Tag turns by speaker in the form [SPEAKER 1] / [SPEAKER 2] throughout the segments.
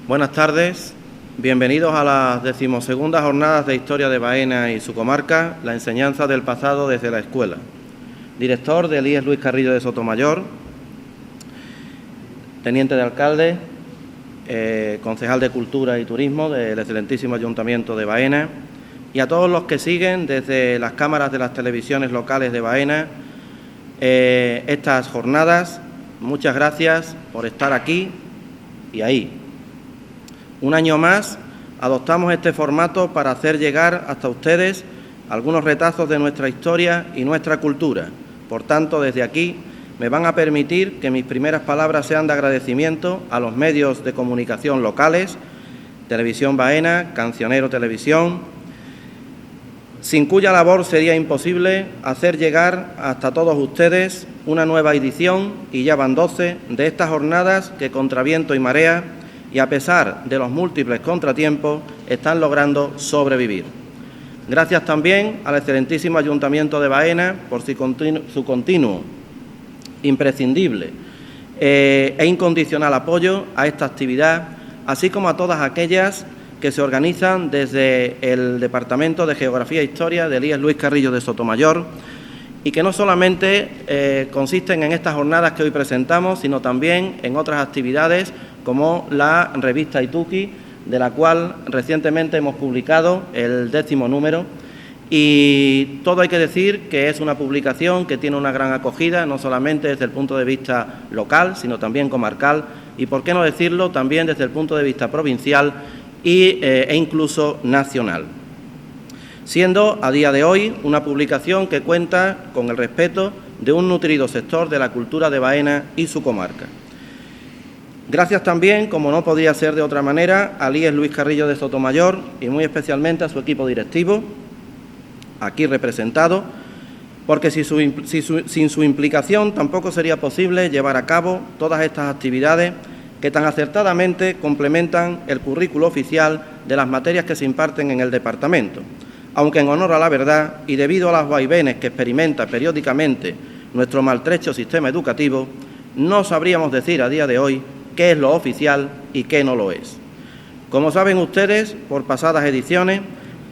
[SPEAKER 1] Buenas tardes, bienvenidos a las 12ª Jornadas de Historia de Baena y su comarca, la enseñanza del pasado desde la escuela. Director del IES Luis Carrillo de Sotomayor, teniente de alcalde, concejal de Cultura y Turismo del excelentísimo Ayuntamiento de Baena, y a todos los que siguen desde las cámaras de las televisiones locales de Baena estas jornadas. Muchas gracias por estar aquí y ahí. Un año más adoptamos este formato para hacer llegar hasta ustedes algunos retazos de nuestra historia y nuestra cultura. Por tanto, desde aquí me van a permitir que mis primeras palabras sean de agradecimiento a los medios de comunicación locales, Televisión Baena, Cancionero Televisión, sin cuya labor sería imposible hacer llegar hasta todos ustedes una nueva edición, y ya van 12, de estas jornadas que contra viento y marea, y a pesar de los múltiples contratiempos, están logrando sobrevivir. Gracias también al excelentísimo Ayuntamiento de Baena por su continuo, imprescindible e incondicional apoyo a esta actividad, así como a todas aquellas que se organizan desde el Departamento de Geografía e Historia del IES Luis Carrillo de Sotomayor, y que no solamente consisten en estas jornadas que hoy presentamos, sino también en otras actividades como la revista Ituki, de la cual recientemente hemos publicado el 10º número, y todo hay que decir que es una publicación que tiene una gran acogida, no solamente desde el punto de vista local, sino también comarcal, y por qué no decirlo, también desde el punto de vista provincial e incluso nacional, siendo a día de hoy una publicación que cuenta con el respeto de un nutrido sector de la cultura de Baena y su comarca. Gracias también, como no podía ser de otra manera, al IES Luis Carrillo de Sotomayor y muy especialmente a su equipo directivo, aquí representado, porque sin su implicación tampoco sería posible llevar a cabo todas estas actividades que tan acertadamente complementan el currículo oficial de las materias que se imparten en el departamento, aunque en honor a la verdad y debido a los vaivenes que experimenta periódicamente nuestro maltrecho sistema educativo, no sabríamos decir a día de hoy qué es lo oficial y qué no lo es. Como saben ustedes, por pasadas ediciones,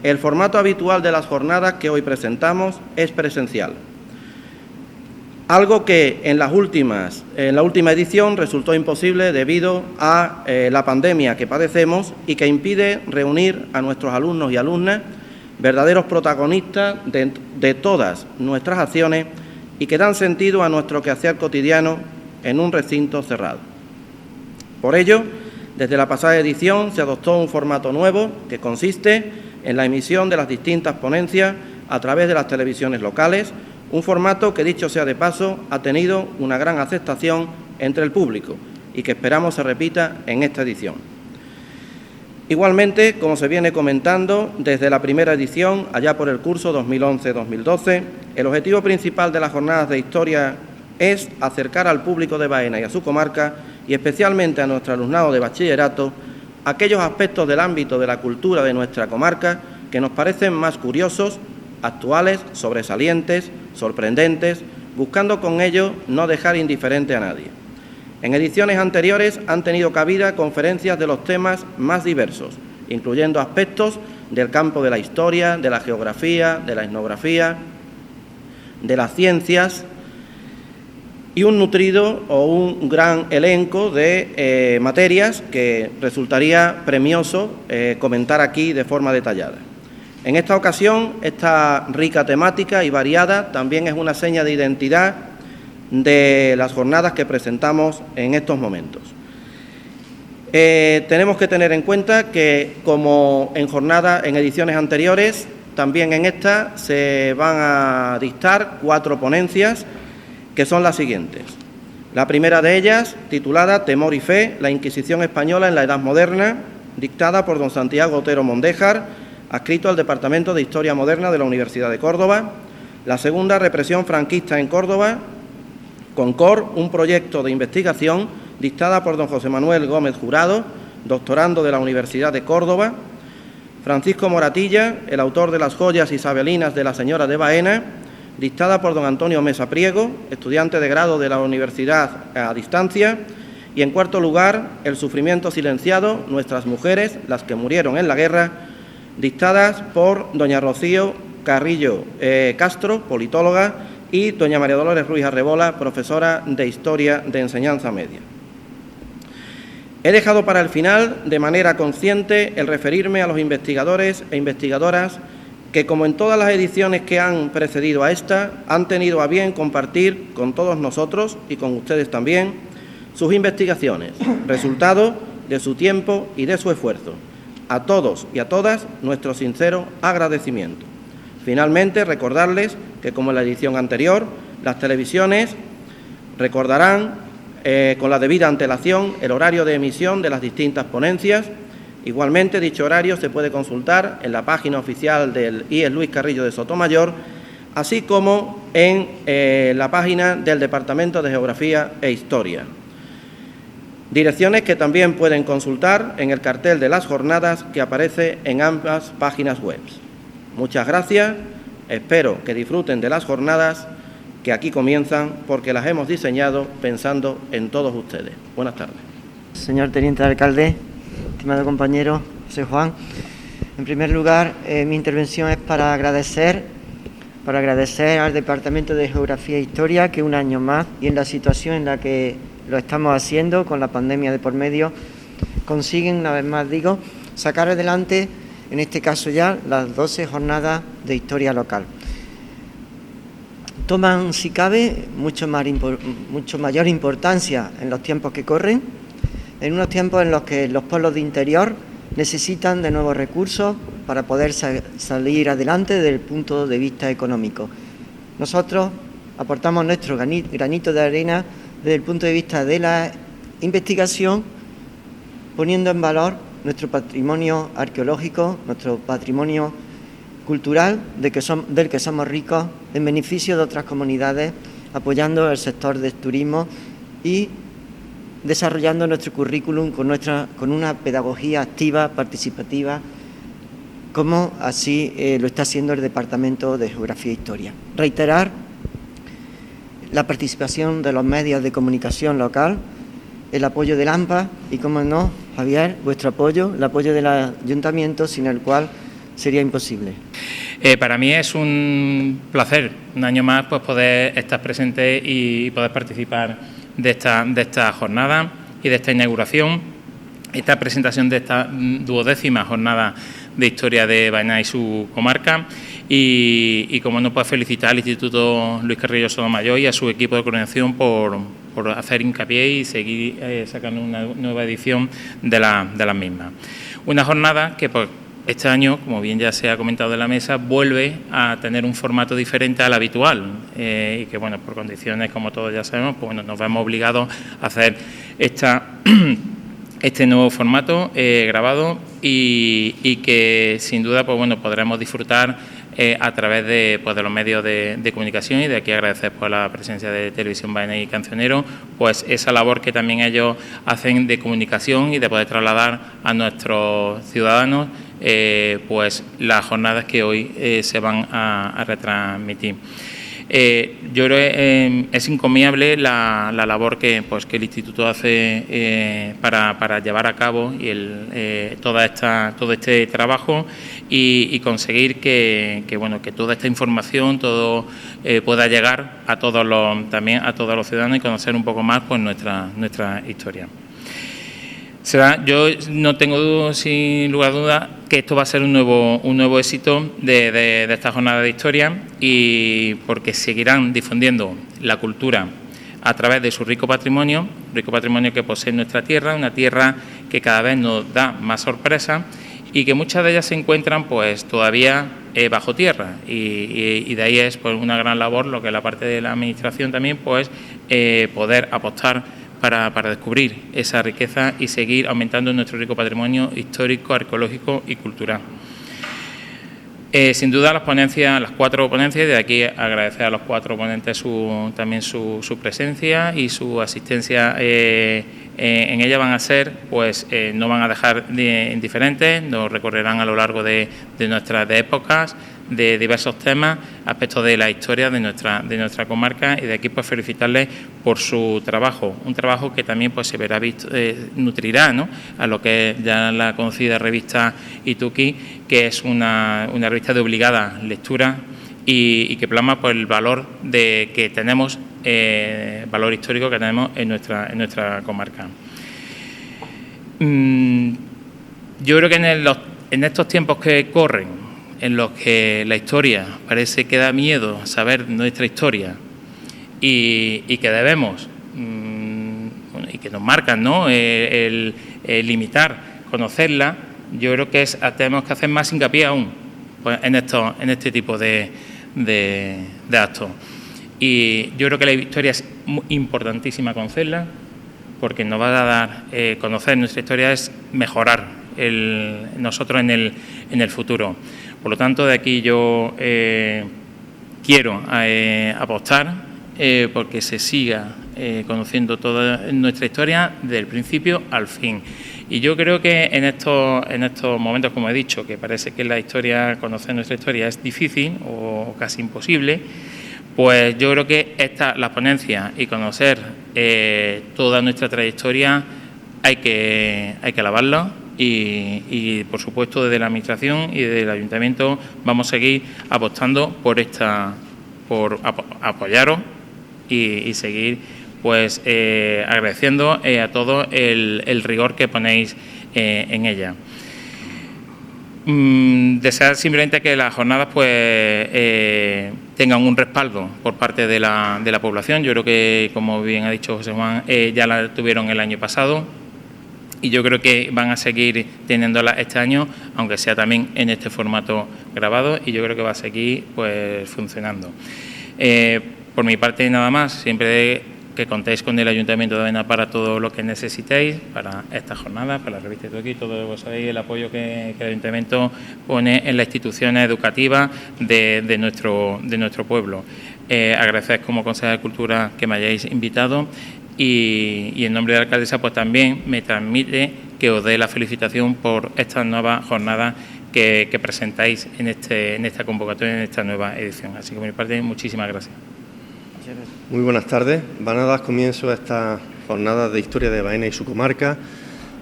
[SPEAKER 1] el formato habitual de las jornadas que hoy presentamos es presencial, algo que en la última edición resultó imposible debido a la pandemia que padecemos y que impide reunir a nuestros alumnos y alumnas, verdaderos protagonistas de todas nuestras acciones y que dan sentido a nuestro quehacer cotidiano en un recinto cerrado. Por ello, desde la pasada edición se adoptó un formato nuevo que consiste en la emisión de las distintas ponencias a través de las televisiones locales, un formato que, dicho sea de paso, ha tenido una gran aceptación entre el público y que esperamos se repita en esta edición. Igualmente, como se viene comentando, desde la primera edición, allá por el curso 2011-2012, el objetivo principal de las jornadas de historia es acercar al público de Baena y a su comarca, y especialmente a nuestro alumnado de bachillerato, aquellos aspectos del ámbito de la cultura de nuestra comarca que nos parecen más curiosos, actuales, sobresalientes, sorprendentes, buscando con ello no dejar indiferente a nadie. En ediciones anteriores han tenido cabida conferencias de los temas más diversos, incluyendo aspectos del campo de la historia, de la geografía, de la etnografía, de las ciencias, y un nutrido o un gran elenco de materias que resultaría premioso comentar aquí de forma detallada. En esta ocasión, esta rica temática y variada también es una seña de identidad de las jornadas que presentamos en estos momentos. Tenemos que tener en cuenta que, como en ediciones anteriores, también en esta se van a dictar 4 ponencias, que son las siguientes. La primera de ellas, titulada Temor y Fe, la Inquisición española en la Edad Moderna, dictada por don Santiago Otero Mondéjar, adscrito al Departamento de Historia Moderna de la Universidad de Córdoba. La segunda, Represión franquista en Córdoba, CONCOR, un proyecto de investigación, dictada por don José Manuel Gómez Jurado, doctorando de la Universidad de Córdoba. Francisco Moratilla, el autor de las joyas isabelinas de la Señora de Baena, dictada por don Antonio Mesa Priego, estudiante de grado de la Universidad a distancia, Y, en cuarto lugar, el sufrimiento silenciado, nuestras mujeres, las que murieron en la guerra, dictadas por doña Rocío Carrillo Castro, politóloga, y doña María Dolores Ruiz Arrebola, profesora de Historia de Enseñanza Media. He dejado para el final, de manera consciente, el referirme a los investigadores e investigadoras que, como en todas las ediciones que han precedido a esta, han tenido a bien compartir con todos nosotros y con ustedes también sus investigaciones, resultado de su tiempo y de su esfuerzo. A todos y a todas, nuestro sincero agradecimiento. Finalmente, recordarles que, como en la edición anterior, las televisiones recordarán con la debida antelación el horario de emisión de las distintas ponencias. Igualmente, dicho horario se puede consultar en la página oficial del IES Luis Carrillo de Sotomayor, así como en la página del Departamento de Geografía e Historia. Direcciones que también pueden consultar en el cartel de las jornadas que aparece en ambas páginas web. Muchas gracias, espero que disfruten de las jornadas que aquí comienzan, porque las hemos diseñado pensando en todos ustedes. Buenas tardes.
[SPEAKER 2] Señor Teniente Alcalde, estimado compañero José Juan, en primer lugar, mi intervención es para agradecer al Departamento de Geografía e Historia que un año más, y en la situación en la que lo estamos haciendo, con la pandemia de por medio, consiguen, una vez más digo, sacar adelante, en este caso ya, las 12 jornadas de historia local. Toman, si cabe, mucho mayor importancia en los tiempos que corren, en unos tiempos en los que los pueblos de interior necesitan de nuevos recursos para poder salir adelante desde el punto de vista económico. Nosotros aportamos nuestro granito de arena desde el punto de vista de la investigación, poniendo en valor nuestro patrimonio arqueológico, nuestro patrimonio cultural del que somos ricos, en beneficio de otras comunidades, apoyando el sector del turismo y desarrollando nuestro currículum con una pedagogía activa, participativa, como así lo está haciendo el Departamento de Geografía e Historia. Reiterar la participación de los medios de comunicación local, el apoyo del AMPA y, como no, Javier, vuestro apoyo, el apoyo del Ayuntamiento, sin el cual sería imposible.
[SPEAKER 3] Para mí es un placer, un año más, pues poder estar presente y poder participar de esta jornada y de esta inauguración, esta presentación de esta 12ª jornada de historia de Baena y su comarca. Y como no, pues felicitar al Instituto Luis Carrillo Sotomayor y a su equipo de coordinación por hacer hincapié y seguir sacando una nueva edición de las mismas. Una jornada que, pues, este año, como bien ya se ha comentado en la mesa, vuelve a tener un formato diferente al habitual y que, bueno, por condiciones, como todos ya sabemos, pues bueno, nos vemos obligados a hacer este nuevo formato grabado y que sin duda, pues bueno, podremos disfrutar a través de los medios de comunicación, y de aquí agradecer por la presencia de Televisión Baena y Cancionero, pues esa labor que también ellos hacen de comunicación y de poder trasladar a nuestros ciudadanos pues las jornadas que hoy se van a retransmitir. Yo creo que es encomiable la labor que el Instituto hace para llevar a cabo todo este trabajo y conseguir que toda esta información pueda llegar también a todos los ciudadanos y conocer un poco más pues nuestra historia. Yo no tengo duda, sin lugar a dudas, que esto va a ser un nuevo éxito de esta jornada de historia, y porque seguirán difundiendo la cultura a través de su rico patrimonio que posee nuestra tierra, una tierra que cada vez nos da más sorpresas y que muchas de ellas se encuentran pues todavía bajo tierra, y de ahí es pues una gran labor lo que es la parte de la administración también, pues poder apostar para descubrir esa riqueza y seguir aumentando nuestro rico patrimonio histórico, arqueológico y cultural. Sin duda las 4 ponencias, y de aquí agradecer a los 4 ponentes también su presencia y su asistencia en ella, van a ser, pues no van a dejar indiferentes, nos recorrerán a lo largo de nuestras épocas, de diversos temas, aspectos de la historia de nuestra comarca, y de aquí pues felicitarles por su trabajo, un trabajo que también pues se verá nutrirá, ¿no?, a lo que es ya la conocida revista Ituki, que es una revista de obligada lectura y que plasma pues el valor que tenemos, valor histórico que tenemos en nuestra comarca. Yo creo que en estos tiempos que corren, en los que la historia parece que da miedo saber nuestra historia y que debemos, y que nos marcan, ¿no?, el limitar, conocerla, yo creo que tenemos que hacer más hincapié aún pues, en este tipo de actos. Y yo creo que la historia es importantísima conocerla, porque nos va a dar, conocer nuestra historia es mejorar nosotros en el futuro. Por lo tanto, de aquí yo quiero apostar porque se siga conociendo toda nuestra historia del principio al fin. Y yo creo que en estos momentos, como he dicho, que parece que conocer nuestra historia es difícil o casi imposible, pues yo creo que las ponencias y conocer toda nuestra trayectoria hay que alabarla y, por supuesto, desde la Administración y desde el Ayuntamiento vamos a seguir apostando por apoyaros y seguir pues agradeciendo a todos el rigor que ponéis en ella. Desear simplemente que las jornadas pues tengan un respaldo por parte de la población. Yo creo que, como bien ha dicho José Juan, ya la tuvieron el año pasado y yo creo que van a seguir teniéndola este año, aunque sea también en este formato grabado, y yo creo que va a seguir pues funcionando. Por mi parte nada más, siempre que contéis con el Ayuntamiento de Baena para todo lo que necesitéis, para estas jornadas, para la revista Ituki, todos vos sabéis el apoyo que el Ayuntamiento pone en las instituciones educativas de nuestro pueblo. Agradecer como consejera de Cultura que me hayáis invitado y en nombre de la alcaldesa pues también me transmite que os dé la felicitación por estas nuevas jornadas que presentáis en esta convocatoria, en esta nueva edición. Así que por mi parte, muchísimas gracias.
[SPEAKER 4] Muy buenas tardes. Van a dar comienzo a estas jornadas de historia de Baena y su comarca,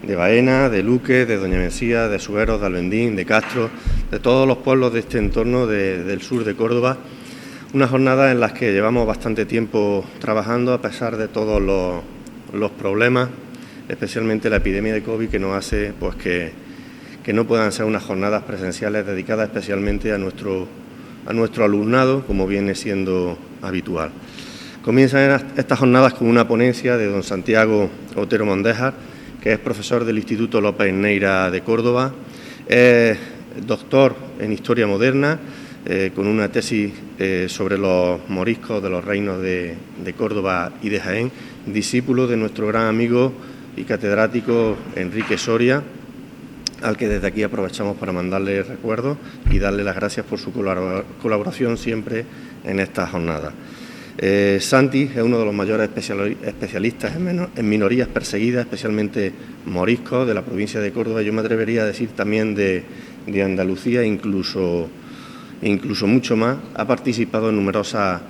[SPEAKER 4] de Baena, de Luque, de Doña Mencía, de Sueros, de Albendín, de Castro, de todos los pueblos de este entorno del sur de Córdoba. Unas jornadas en las que llevamos bastante tiempo trabajando a pesar de todos los problemas, especialmente la epidemia de COVID, que nos hace pues que no puedan ser unas jornadas presenciales dedicadas especialmente a nuestro alumnado, como viene siendo habitual. Comienzan estas jornadas con una ponencia de don Santiago Otero Mondéjar, que es profesor del Instituto López Neira de Córdoba, es doctor en Historia Moderna, con una tesis sobre los moriscos de los reinos de Córdoba y de Jaén, discípulo de nuestro gran amigo y catedrático Enrique Soria, al que desde aquí aprovechamos para mandarle recuerdos y darle las gracias por su colaboración siempre en estas jornadas. Santi es uno de los mayores especialistas en minorías perseguidas, especialmente moriscos de la provincia de Córdoba, yo me atrevería a decir también de Andalucía, incluso mucho más. Ha participado en numerosas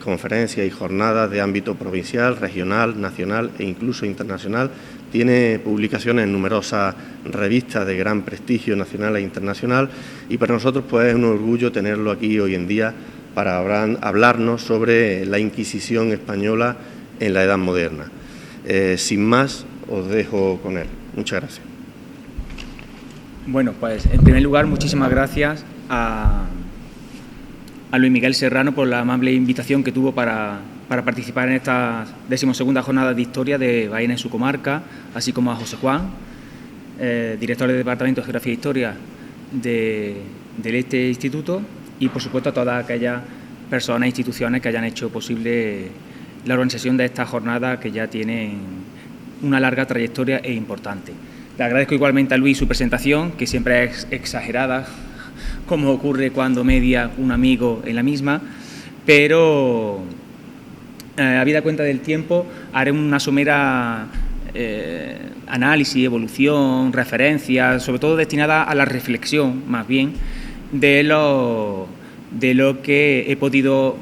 [SPEAKER 4] conferencias y jornadas de ámbito provincial, regional, nacional e incluso internacional. Tiene publicaciones en numerosas revistas de gran prestigio nacional e internacional y para nosotros pues es un orgullo tenerlo aquí hoy en día para hablarnos sobre la Inquisición española en la Edad Moderna. Sin más, os dejo con él. Muchas gracias.
[SPEAKER 5] Bueno, pues en primer lugar, muchísimas gracias a Luis Miguel Serrano por la amable invitación que tuvo para participar en esta 12ª jornada de Historia de Baena y su comarca, así como a José Juan, director del Departamento de Geografía e Historia de este instituto, y por supuesto a todas aquellas personas e instituciones que hayan hecho posible la organización de esta jornada, que ya tienen una larga trayectoria e importante. Le agradezco igualmente a Luis su presentación, que siempre es exagerada, como ocurre cuando media un amigo en la misma, pero habida cuenta del tiempo haré una somera análisis, evolución, referencias, sobre todo destinada a la reflexión más bien de de lo que he podido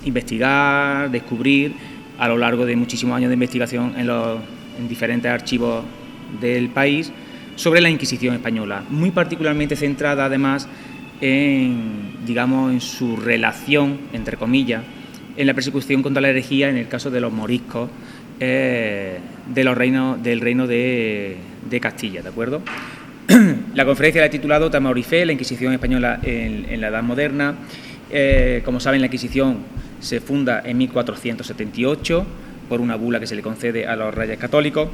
[SPEAKER 5] investigar, descubrir a lo largo de muchísimos años de investigación en diferentes archivos del país sobre la Inquisición española, muy particularmente centrada además en su relación, entre comillas, en la persecución contra la herejía en el caso de los moriscos del reino de Castilla, ¿de acuerdo? La conferencia la he titulado Temor y Fe, la Inquisición española en la Edad Moderna. Como saben, la Inquisición se funda en 1478 por una bula que se le concede a los reyes católicos,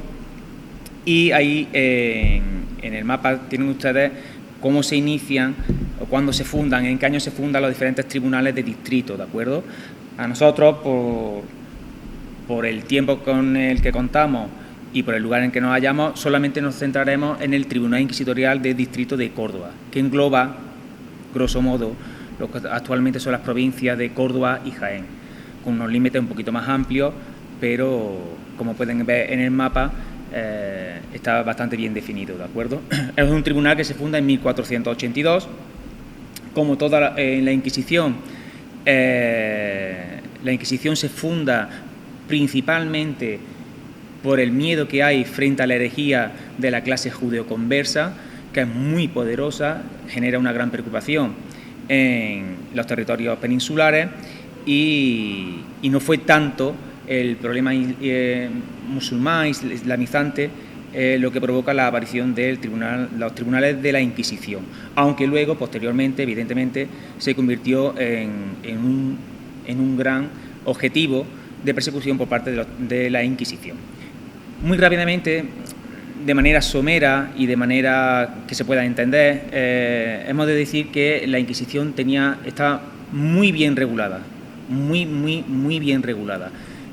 [SPEAKER 5] y ahí en el mapa tienen ustedes cómo se inician o cuándo se fundan, en qué año se fundan los diferentes tribunales de distrito, ¿de acuerdo? A nosotros, por el tiempo con el que contamos y por el lugar en que nos hallamos, solamente nos centraremos en el Tribunal Inquisitorial del Distrito de Córdoba, que engloba, grosso modo, lo que actualmente son las provincias de Córdoba y Jaén, con unos límites un poquito más amplios, pero como pueden ver en el mapa, está bastante bien definido, ¿de acuerdo? Es un tribunal que se funda en 1482. Como toda la Inquisición, se funda principalmente por el miedo que hay frente a la herejía de la clase judeoconversa, que es muy poderosa, genera una gran preocupación en los territorios peninsulares, y no fue tanto el problema musulmán, islamizante, lo que provoca la aparición de los tribunales de la Inquisición, aunque luego, posteriormente, evidentemente, se convirtió en un gran objetivo de persecución por parte de la Inquisición. Muy rápidamente, de manera somera y de manera que se pueda entender, hemos de decir que la Inquisición estaba muy bien regulada, muy bien regulada.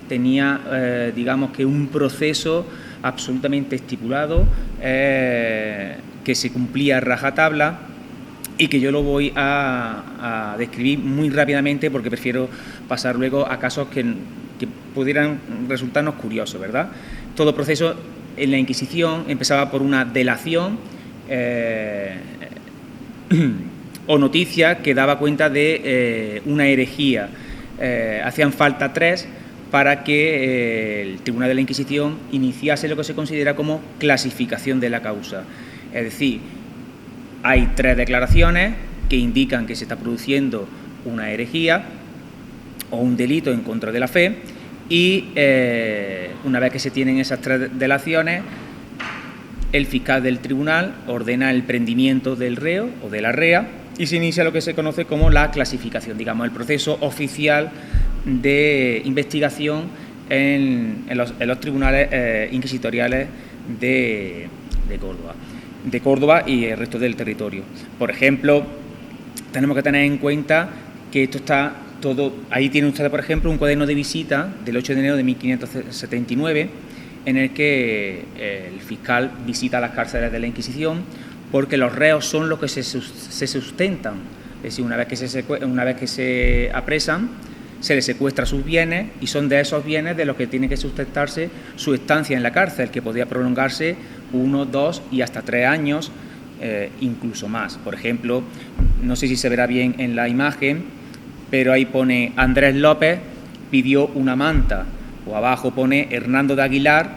[SPEAKER 5] Tenía, digamos que un proceso absolutamente estipulado, que se cumplía a rajatabla, y que yo lo voy a describir muy rápidamente porque prefiero pasar luego a casos que pudieran resultarnos curiosos, ¿verdad? Todo proceso en la Inquisición empezaba por una delación o noticia que daba cuenta de una herejía. Hacían falta 3 para que el Tribunal de la Inquisición iniciase lo que se considera como clasificación de la causa. Es decir, hay 3 declaraciones que indican que se está produciendo una herejía o un delito en contra de la fe, y una vez que se tienen esas 3 delaciones, el fiscal del tribunal ordena el prendimiento del reo o de la rea, y se inicia lo que se conoce como la clasificación, digamos, el proceso oficial de investigación en los tribunales inquisitoriales de Córdoba y el resto del territorio. Por ejemplo, tenemos que tener en cuenta que esto está todo. Ahí tienen ustedes, por ejemplo, un cuaderno de visita del 8 de enero de 1579, en el que el fiscal visita las cárceles de la Inquisición, porque los reos son los que se sustentan. Es decir, una vez que se apresan, se les secuestra sus bienes, y son de esos bienes de los que tiene que sustentarse su estancia en la cárcel, que podía prolongarse 1, 2 y hasta 3 años, incluso más. Por ejemplo, no sé si se verá bien en la imagen, pero ahí pone Andrés López pidió una manta, o abajo pone Hernando de Aguilar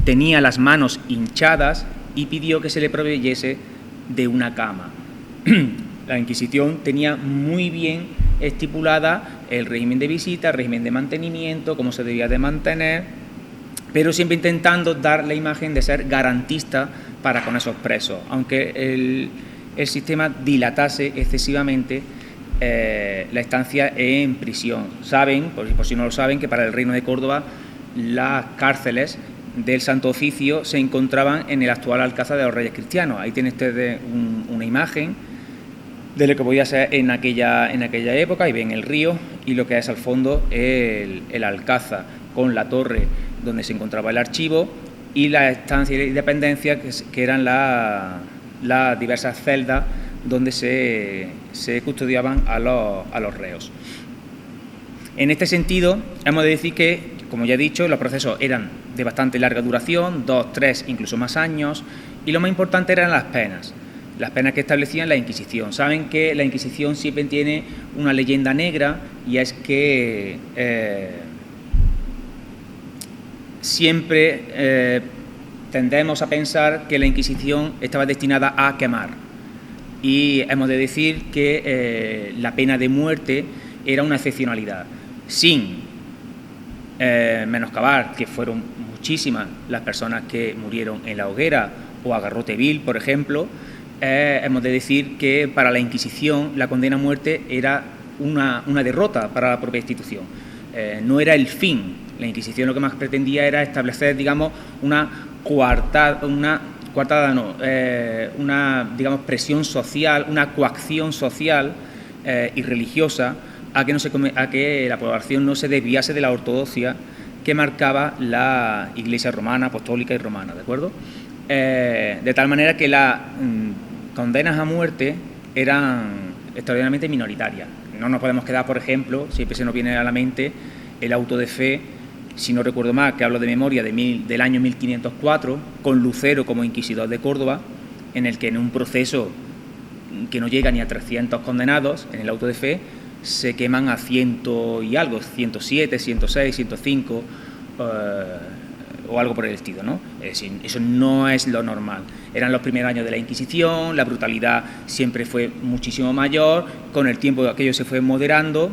[SPEAKER 5] tenía las manos hinchadas y pidió que se le proveyese de una cama. La Inquisición tenía muy bien estipulada el régimen de visita, el régimen de mantenimiento, cómo se debía de mantener, pero siempre intentando dar la imagen de ser garantista para con esos presos, aunque el sistema dilatase excesivamente la estancia en prisión. Saben, por si no lo saben, que para el Reino de Córdoba las cárceles del Santo Oficio se encontraban en el actual Alcázar de los Reyes Cristianos. Ahí tiene usted una imagen de lo que podía ser en aquella época, y ven el río y lo que es al fondo el Alcázar, con la torre donde se encontraba el archivo y la estancia y dependencia que eran las diversas celdas donde se custodiaban a los reos. En este sentido, hemos de decir que, como ya he dicho, los procesos eran de bastante larga duración, 2, 3, incluso más años, y lo más importante eran las penas. las penas que establecían la Inquisición. Saben que la Inquisición siempre tiene una leyenda negra, y es que siempre tendemos a pensar que la Inquisición estaba destinada a quemar, y hemos de decir que la pena de muerte era una excepcionalidad, sin menoscabar que fueron muchísimas las personas que murieron en la hoguera o a garrote vil, por ejemplo. Hemos de decir que para la Inquisición la condena a muerte era una derrota para la propia institución, no era el fin. La Inquisición lo que más pretendía era establecer, digamos, una digamos, presión social, una coacción social y religiosa a que la población no se desviase de la ortodoxia que marcaba la Iglesia romana, apostólica y romana, ¿de acuerdo? De tal manera que las condenas a muerte eran extraordinariamente minoritarias. No nos podemos quedar, por ejemplo, siempre se nos viene a la mente el auto de fe, si no recuerdo mal, que hablo de memoria, del año 1504, con Lucero como inquisidor de Córdoba, en el que en un proceso que no llega ni a 300 condenados, en el auto de fe, se queman a 100 y algo, 107, 106, 105, o algo por el estilo, ¿no? Es decir, eso no es lo normal. Eran los primeros años de la Inquisición, la brutalidad siempre fue muchísimo mayor, con el tiempo aquello se fue moderando,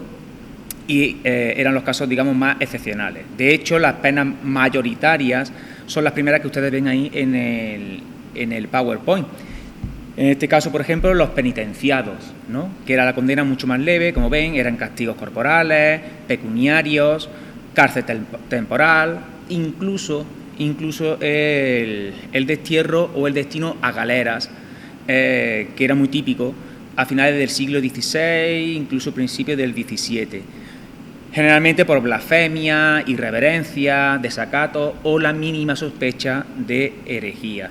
[SPEAKER 5] y eran los casos, digamos, más excepcionales. De hecho, las penas mayoritarias son las primeras que ustedes ven ahí en el PowerPoint. En este caso, por ejemplo, los penitenciados, ¿no? Que era la condena mucho más leve, como ven, eran castigos corporales, pecuniarios, cárcel temporal, incluso el destierro o el destino a galeras, que era muy típico a finales del siglo XVI, incluso principios del XVII. Generalmente por blasfemia, irreverencia, desacato o la mínima sospecha de herejía.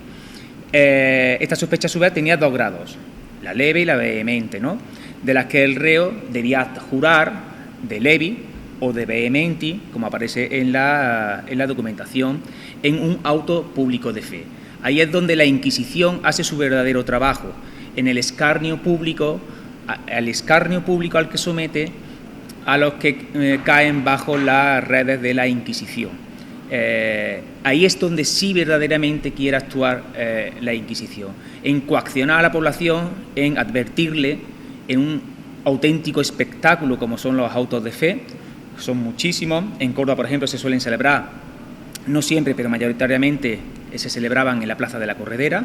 [SPEAKER 5] Esta sospecha a su vez tenía 2 grados, la leve y la vehemente, ¿no? De las que el reo debía jurar de levi o de vehementi, como aparece en la documentación, en un auto público de fe. Ahí es donde la Inquisición hace su verdadero trabajo, en el escarnio público, al que somete a los que caen bajo las redes de la Inquisición. Ahí es donde sí verdaderamente quiere actuar la Inquisición, en coaccionar a la población, en advertirle, en un auténtico espectáculo como son los autos de fe. Son muchísimos. En Córdoba, por ejemplo, se suelen celebrar, no siempre, pero mayoritariamente se celebraban en la Plaza de la Corredera.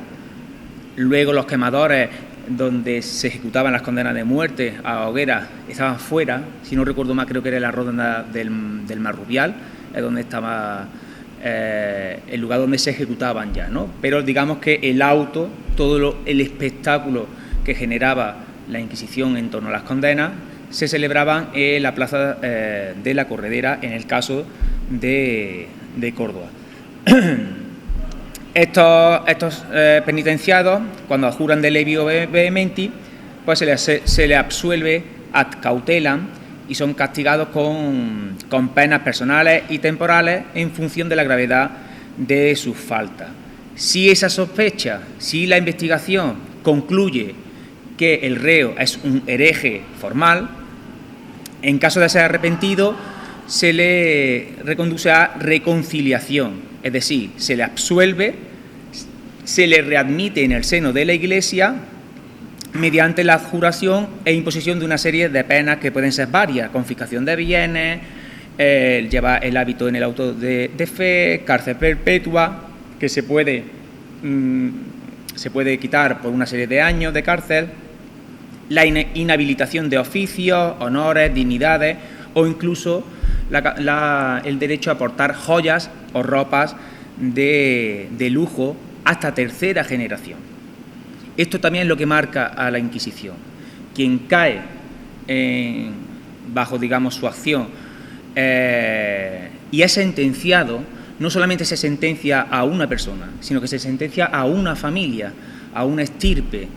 [SPEAKER 5] Luego los quemadores, donde se ejecutaban las condenas de muerte a hoguera, estaban fuera. Si no recuerdo mal, creo que era la Ronda del Marrubial, es donde estaba el lugar donde se ejecutaban ya, ¿no? Pero digamos que el auto, el espectáculo que generaba la Inquisición en torno a las condenas, se celebraban en la Plaza de la Corredera, en el caso de Córdoba. Estos penitenciados, cuando juran de levi o vehementi, pues se les absuelve ad cautelam y son castigados con penas personales y temporales en función de la gravedad de sus faltas. Si esa sospecha, si la investigación concluye que el reo es un hereje formal, en caso de ser arrepentido, se le reconduce a reconciliación, es decir, se le absuelve, se le readmite en el seno de la Iglesia mediante la adjuración e imposición de una serie de penas que pueden ser varias: confiscación de bienes, llevar el hábito en el auto de fe, cárcel perpetua, que se puede quitar por una serie de años de cárcel, la inhabilitación de oficios, honores, dignidades, o incluso el derecho a portar joyas o ropas de lujo hasta tercera generación. Esto también es lo que marca a la Inquisición. Quien cae bajo, digamos, su acción y es sentenciado, no solamente se sentencia a una persona, sino que se sentencia a una familia, a una estirpe,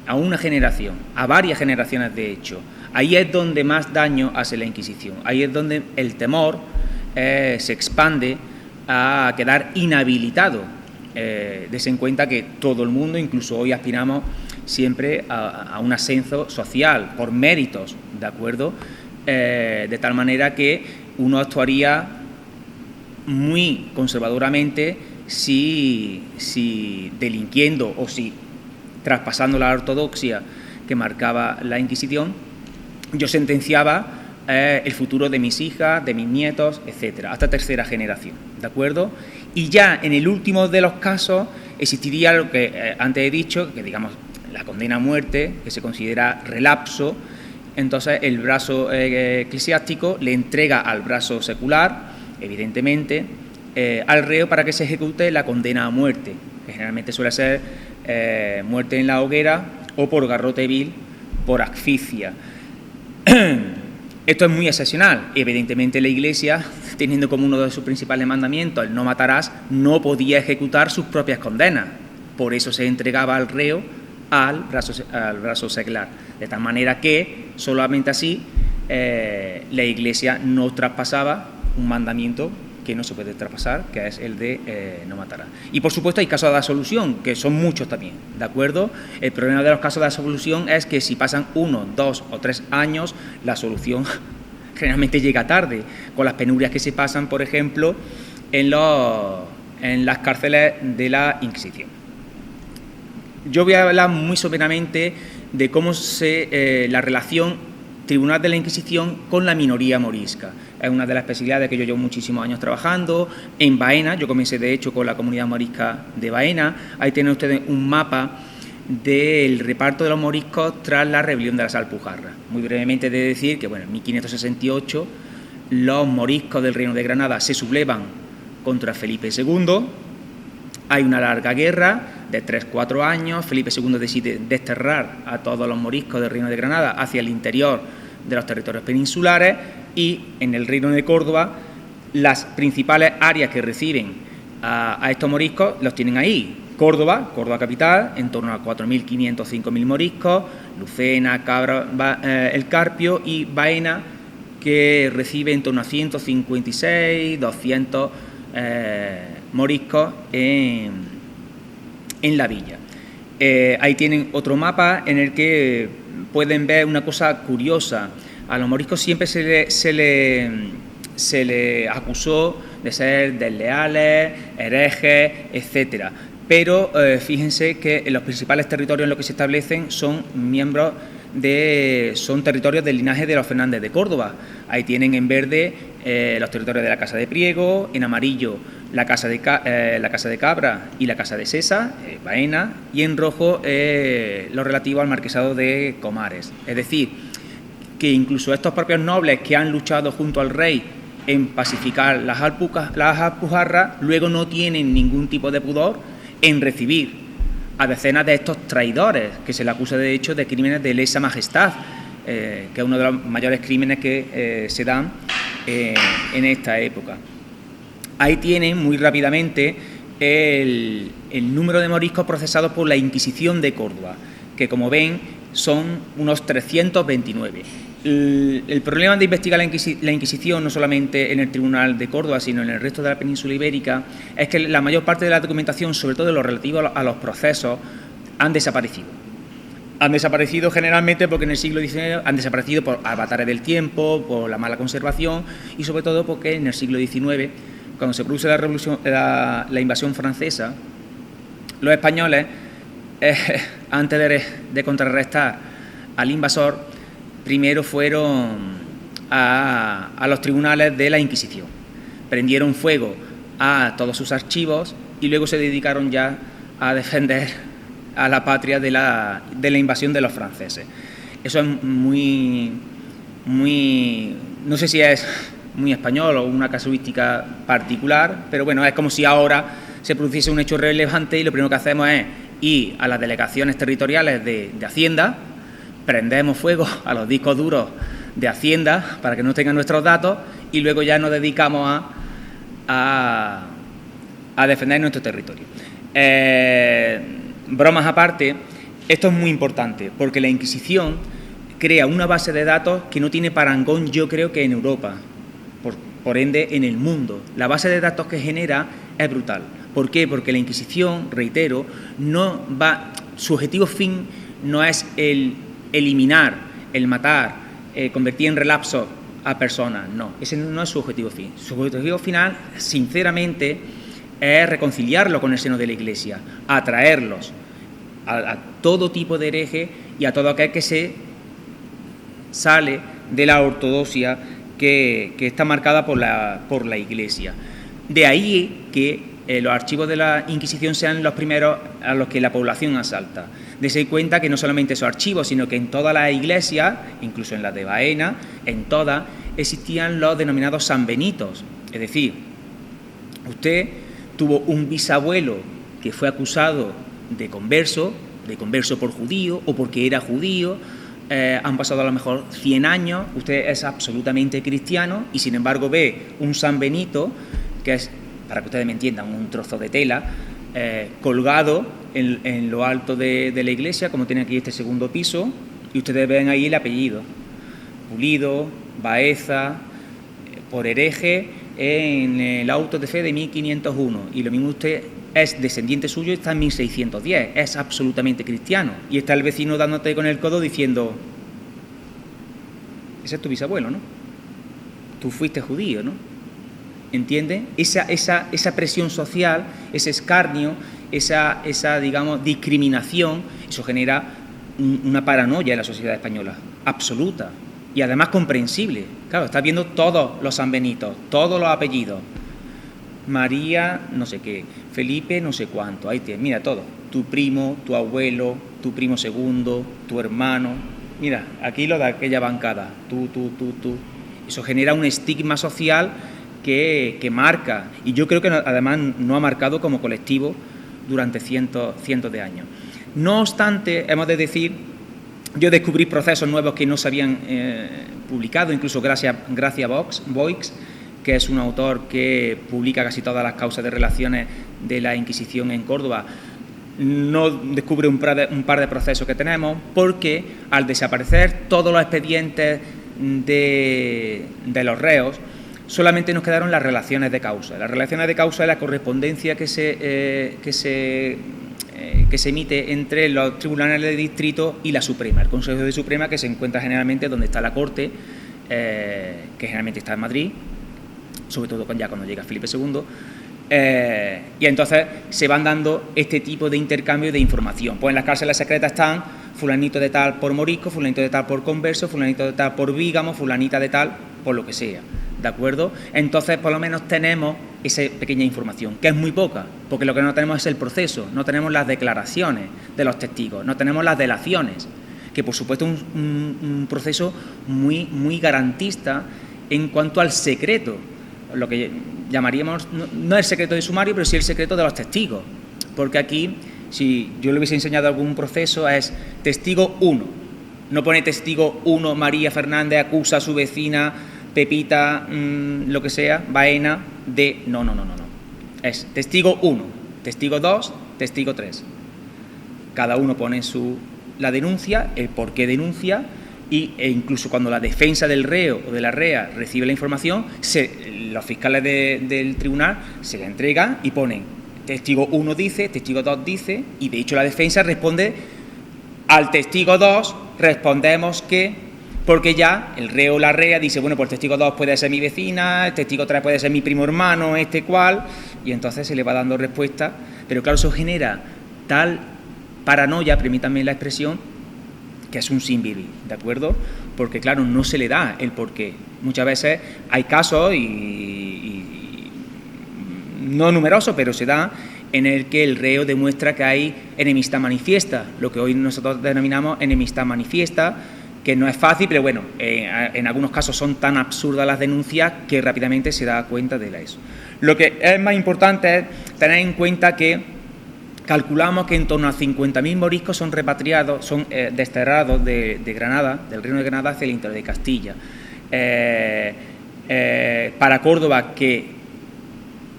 [SPEAKER 5] a una generación, a varias generaciones de hecho. Ahí es donde más daño hace la Inquisición, ahí es donde el temor se expande a quedar inhabilitado. Dese en cuenta que todo el mundo, incluso hoy aspiramos siempre a un ascenso social, por méritos, ¿de acuerdo? De tal manera que uno actuaría muy conservadoramente si delinquiendo o si traspasando la ortodoxia que marcaba la Inquisición, yo sentenciaba el futuro de mis hijas, de mis nietos, etcétera, hasta tercera generación, ¿de acuerdo? Y ya en el último de los casos existiría lo que antes he dicho, que digamos la condena a muerte, que se considera relapso. Entonces el brazo eclesiástico le entrega al brazo secular, evidentemente, al reo para que se ejecute la condena a muerte, que generalmente suele ser muerte en la hoguera o por garrote vil, por asfixia. Esto es muy excepcional. Evidentemente la Iglesia, teniendo como uno de sus principales mandamientos el no matarás, no podía ejecutar sus propias condenas. Por eso se entregaba al reo al brazo secular. De tal manera que solamente así la Iglesia no traspasaba un mandamiento que no se puede traspasar, que es el de no matarás. Y por supuesto hay casos de absolución, que son muchos también, ¿de acuerdo? El problema de los casos de absolución es que si pasan 1, 2 o 3 años, la absolución generalmente llega tarde, con las penurias que se pasan, por ejemplo, en las cárceles de la Inquisición. Yo voy a hablar muy someramente de cómo la relación Tribunal de la Inquisición con la minoría morisca. Es una de las especialidades que yo llevo muchísimos años trabajando. En Baena, yo comencé de hecho con la comunidad morisca de Baena. Ahí tienen ustedes un mapa del reparto de los moriscos tras la rebelión de las Alpujarras. Muy brevemente he de decir que, bueno, en 1568 los moriscos del Reino de Granada se sublevan contra Felipe II. Hay una larga guerra de 3-4 años. Felipe II decide desterrar a todos los moriscos del Reino de Granada hacia el interior de los territorios peninsulares, y en el Reino de Córdoba las principales áreas que reciben a estos moriscos los tienen ahí. Córdoba capital, en torno a 4.500, 5.000 moriscos, Lucena, Cabra, El Carpio, y Baena, que recibe en torno a 156, 200 moriscos en la villa. Ahí tienen otro mapa en el que pueden ver una cosa curiosa. A los moriscos siempre se le acusó de ser desleales, herejes, etcétera. Pero fíjense que en los principales territorios en los que se establecen son territorios del linaje de los Fernández de Córdoba. Ahí tienen en verde los territorios de la Casa de Priego, en amarillo la Casa de Cabra y la Casa de Sesa, Baena, y en rojo lo relativo al marquesado de Comares. Es decir, que incluso estos propios nobles que han luchado junto al rey en pacificar las Alpujarras, luego no tienen ningún tipo de pudor en recibir a decenas de estos traidores, que se le acusa de hecho de crímenes de lesa majestad, que es uno de los mayores crímenes que se dan en esta época. Ahí tienen muy rápidamente el número de moriscos procesados por la Inquisición de Córdoba, que como ven son unos 329. El problema de investigar la Inquisición, no solamente en el Tribunal de Córdoba, sino en el resto de la península ibérica, es que la mayor parte de la documentación, sobre todo en lo relativo a los procesos, han desaparecido. Han desaparecido generalmente porque en el siglo XIX han desaparecido por avatares del tiempo, por la mala conservación, y sobre todo porque en el siglo XIX, cuando se produce la invasión francesa, los españoles, antes de contrarrestar al invasor, primero fueron a los tribunales de la Inquisición, prendieron fuego a todos sus archivos y luego se dedicaron ya a defender a la patria de la invasión de los franceses. Eso es muy, no sé si es muy español o una casuística particular, pero bueno, es como si ahora se produciese un hecho relevante y lo primero que hacemos es ir a las delegaciones territoriales de Hacienda, prendemos fuego a los discos duros de Hacienda para que no tengan nuestros datos y luego ya nos dedicamos a defender nuestro territorio. Bromas aparte, esto es muy importante porque la Inquisición crea una base de datos que no tiene parangón, yo creo que en Europa, por ende en el mundo. La base de datos que genera es brutal. ¿Por qué? Porque la Inquisición, reitero, su objetivo fin no es el eliminar, el matar, convertir en relapsos a personas, no, ese no es su objetivo fin. Su objetivo final, sinceramente, es reconciliarlo con el seno de la Iglesia, atraerlos a todo tipo de hereje y a todo aquel que se sale de la ortodoxia que está marcada por la Iglesia. De ahí que los archivos de la Inquisición sean los primeros a los que la población asalta. Dese cuenta que no solamente esos archivos, sino que en todas las iglesias, incluso en las de Baena, en todas, existían los denominados sanbenitos. Es decir, usted tuvo un bisabuelo que fue acusado de converso por judío o porque era judío, han pasado a lo mejor 100 años, usted es absolutamente cristiano y sin embargo ve un San Benito, que es, para que ustedes me entiendan, un trozo de tela, colgado en lo alto de la iglesia, como tiene aquí este segundo piso, y ustedes ven ahí el apellido, Pulido, Baeza, por hereje, en el auto de fe de 1501, y lo mismo usted es descendiente suyo y está en 1610, es absolutamente cristiano, y está el vecino dándote con el codo diciendo, ese es tu bisabuelo, ¿no? Tú fuiste judío, ¿no? ¿Entiende? Esa presión social, ese escarnio, esa digamos, discriminación, eso genera una paranoia en la sociedad española, absoluta, y además comprensible. Claro, estás viendo todos los sanbenitos, todos los apellidos. María, no sé qué, Felipe, no sé cuánto, ahí tienes, mira todo, tu primo, tu abuelo, tu primo segundo, tu hermano, mira, aquí lo de aquella bancada, tú. Eso genera un estigma social que marca, y yo creo que además no ha marcado como colectivo durante cientos de años. No obstante, hemos de decir, yo descubrí procesos nuevos que no se habían publicado, incluso gracias a Boix, que es un autor que publica casi todas las causas de relaciones de la Inquisición en Córdoba. No descubre un par de procesos que tenemos, porque al desaparecer todos los expedientes de los reos, solamente nos quedaron las relaciones de causa. Las relaciones de causa es la correspondencia que se emite entre los tribunales de distrito y la Suprema, el Consejo de Suprema, que se encuentra generalmente donde está la Corte, que generalmente está en Madrid, sobre todo cuando llega Felipe II, y entonces se van dando este tipo de intercambio de información. Pues en las cárceles secretas están fulanito de tal por morisco, fulanito de tal por converso, fulanito de tal por bígamo, fulanita de tal por lo que sea, ¿de acuerdo? Entonces, por lo menos tenemos esa pequeña información, que es muy poca, porque lo que no tenemos es el proceso, no tenemos las declaraciones de los testigos, no tenemos las delaciones, que por supuesto es un proceso muy garantista en cuanto al secreto, lo que llamaríamos, no el secreto de sumario, pero sí el secreto de los testigos, porque aquí, si yo le hubiese enseñado algún proceso, es testigo 1, no pone testigo 1, María Fernández acusa a su vecina Pepita, lo que sea, Baena, de... No. Es testigo 1, testigo 2, testigo 3. Cada uno pone la denuncia, el por qué denuncia, e incluso cuando la defensa del reo o de la rea recibe la información, los fiscales del tribunal se la entregan y ponen testigo 1 dice, testigo 2 dice, y de hecho la defensa responde al testigo 2, respondemos que, porque ya el reo o la rea dice, bueno, pues el testigo 2 puede ser mi vecina, el testigo 3 puede ser mi primo hermano, este cual, y entonces se le va dando respuesta, pero claro, eso genera tal paranoia, permítanme la expresión, que es un sin vivir, ¿de acuerdo? Porque claro, no se le da el porqué. Muchas veces hay casos, y no numerosos, pero se da, en el que el reo demuestra que hay enemistad manifiesta, lo que hoy nosotros denominamos enemistad manifiesta, que no es fácil, pero bueno, en algunos casos son tan absurdas las denuncias que rápidamente se da cuenta de eso. Lo que es más importante es tener en cuenta que calculamos que en torno a 50.000 moriscos son repatriados, son desterrados de Granada, del Reino de Granada hacia el interior de Castilla. Para Córdoba, que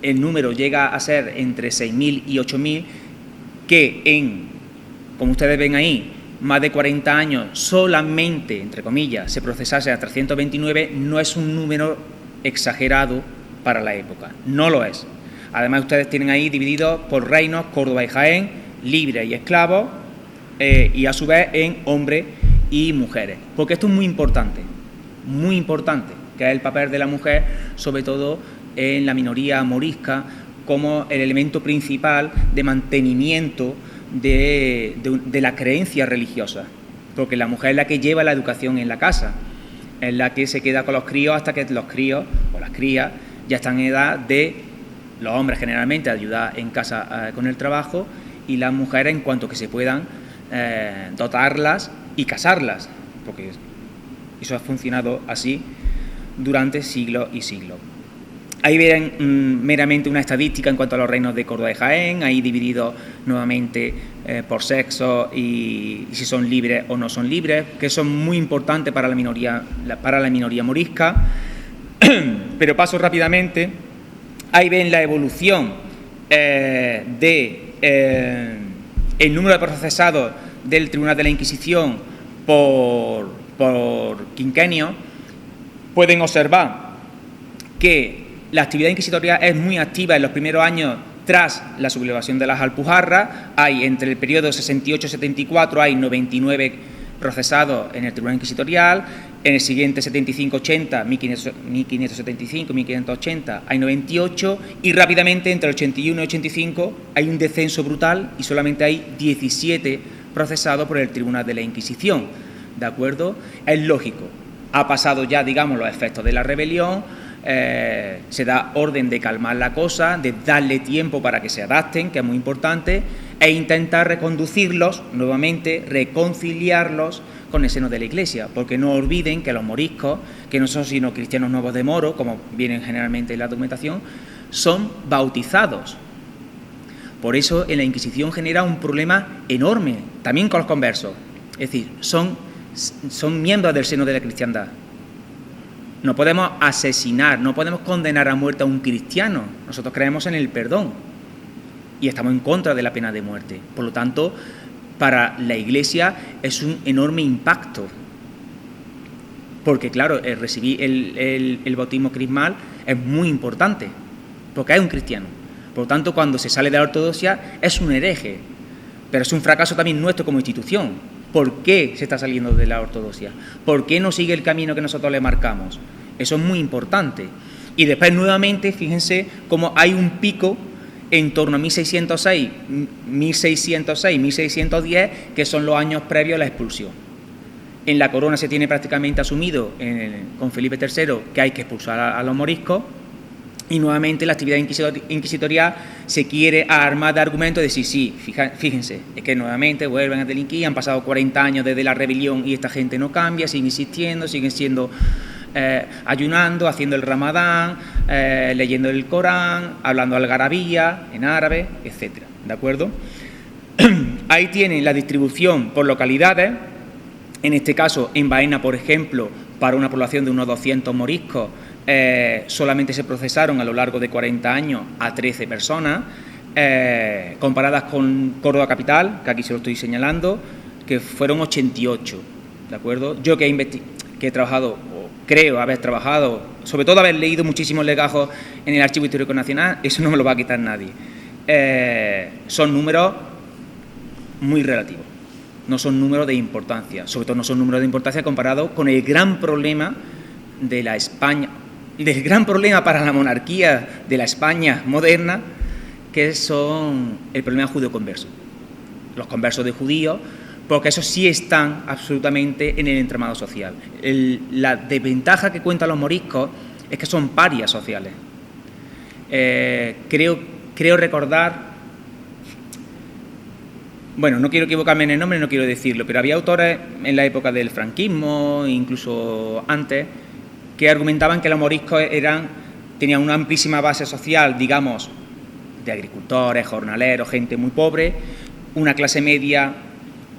[SPEAKER 5] el número llega a ser entre 6.000 y 8.000, que como ustedes ven ahí, más de 40 años solamente, entre comillas, se procesase a 329, no es un número exagerado para la época, no lo es. Además, ustedes tienen ahí divididos por reinos, Córdoba y Jaén, libres y esclavos, y a su vez en hombres y mujeres, porque esto es muy importante, que es el papel de la mujer, sobre todo en la minoría morisca, como el elemento principal de mantenimiento de la creencia religiosa, porque la mujer es la que lleva la educación en la casa, es la que se queda con los críos hasta que los críos o las crías ya están en edad de, los hombres generalmente, ayudar en casa con el trabajo, y las mujeres en cuanto que se puedan dotarlas y casarlas, porque eso ha funcionado así durante siglos y siglos. Ahí ven meramente una estadística en cuanto a los reinos de Córdoba y Jaén, ahí divididos nuevamente por sexo y si son libres o no son libres, que son muy importantes para la minoría morisca. Pero paso rápidamente. Ahí ven la evolución el número de procesados del Tribunal de la Inquisición por quinquenio. Pueden observar que la actividad inquisitorial es muy activa en los primeros años tras la sublevación de las Alpujarras. Hay entre el periodo 68-74 hay 99 procesados en el Tribunal Inquisitorial, en el siguiente 75-80, 1575-1580 hay 98 y rápidamente entre el 81 y 85 hay un descenso brutal y solamente hay 17 procesados por el Tribunal de la Inquisición, ¿de acuerdo? Es lógico, ha pasado ya, digamos, los efectos de la rebelión. Se da orden de calmar la cosa, de darle tiempo para que se adapten, que es muy importante, e intentar reconducirlos nuevamente, reconciliarlos con el seno de la Iglesia, porque no olviden que los moriscos, que no son sino cristianos nuevos de moro, como vienen generalmente en la documentación, son bautizados. Por eso en la Inquisición genera un problema enorme, también con los conversos, es decir, son miembros del seno de la cristiandad. No podemos asesinar, no podemos condenar a muerte a un cristiano. Nosotros creemos en el perdón y estamos en contra de la pena de muerte. Por lo tanto, para la Iglesia es un enorme impacto. Porque, claro, recibir el bautismo crismal es muy importante, porque es un cristiano. Por lo tanto, cuando se sale de la ortodoxia es un hereje. Pero es un fracaso también nuestro como institución. ¿Por qué se está saliendo de la ortodoxia? ¿Por qué no sigue el camino que nosotros le marcamos? Eso es muy importante. Y después, nuevamente, fíjense cómo hay un pico en torno a 1606, 1606, 1610, que son los años previos a la expulsión. En la corona se tiene prácticamente asumido con Felipe III que hay que expulsar a los moriscos. Y nuevamente la actividad inquisitorial se quiere armar de argumentos de sí, fíjense, es que nuevamente vuelven a delinquir, han pasado 40 años desde la rebelión y esta gente no cambia, siguen insistiendo, siguen siendo ayunando, haciendo el Ramadán, leyendo el Corán, hablando algarabía en árabe, etcétera, ¿de acuerdo? Ahí tienen la distribución por localidades, en este caso en Baena, por ejemplo, para una población de unos 200 moriscos, solamente se procesaron a lo largo de 40 años a 13 personas, comparadas con Córdoba Capital, que aquí se lo estoy señalando, que fueron 88, ¿de acuerdo? Yo que he trabajado, o creo haber trabajado, sobre todo haber leído muchísimos legajos en el Archivo Histórico Nacional, eso no me lo va a quitar nadie. Son números muy relativos, no son números de importancia, sobre todo no son números de importancia comparados con el gran problema de la España, del gran problema para la monarquía de la España moderna, que son el problema judío-converso. Los conversos de judíos, porque esos sí están absolutamente en el entramado social. La desventaja que cuentan los moriscos es que son parias sociales. Creo recordar, bueno, no quiero equivocarme en el nombre, no quiero decirlo, pero había autores en la época del franquismo, incluso antes, que argumentaban que los moriscos tenían una amplísima base social, digamos, de agricultores, jornaleros, gente muy pobre, una clase media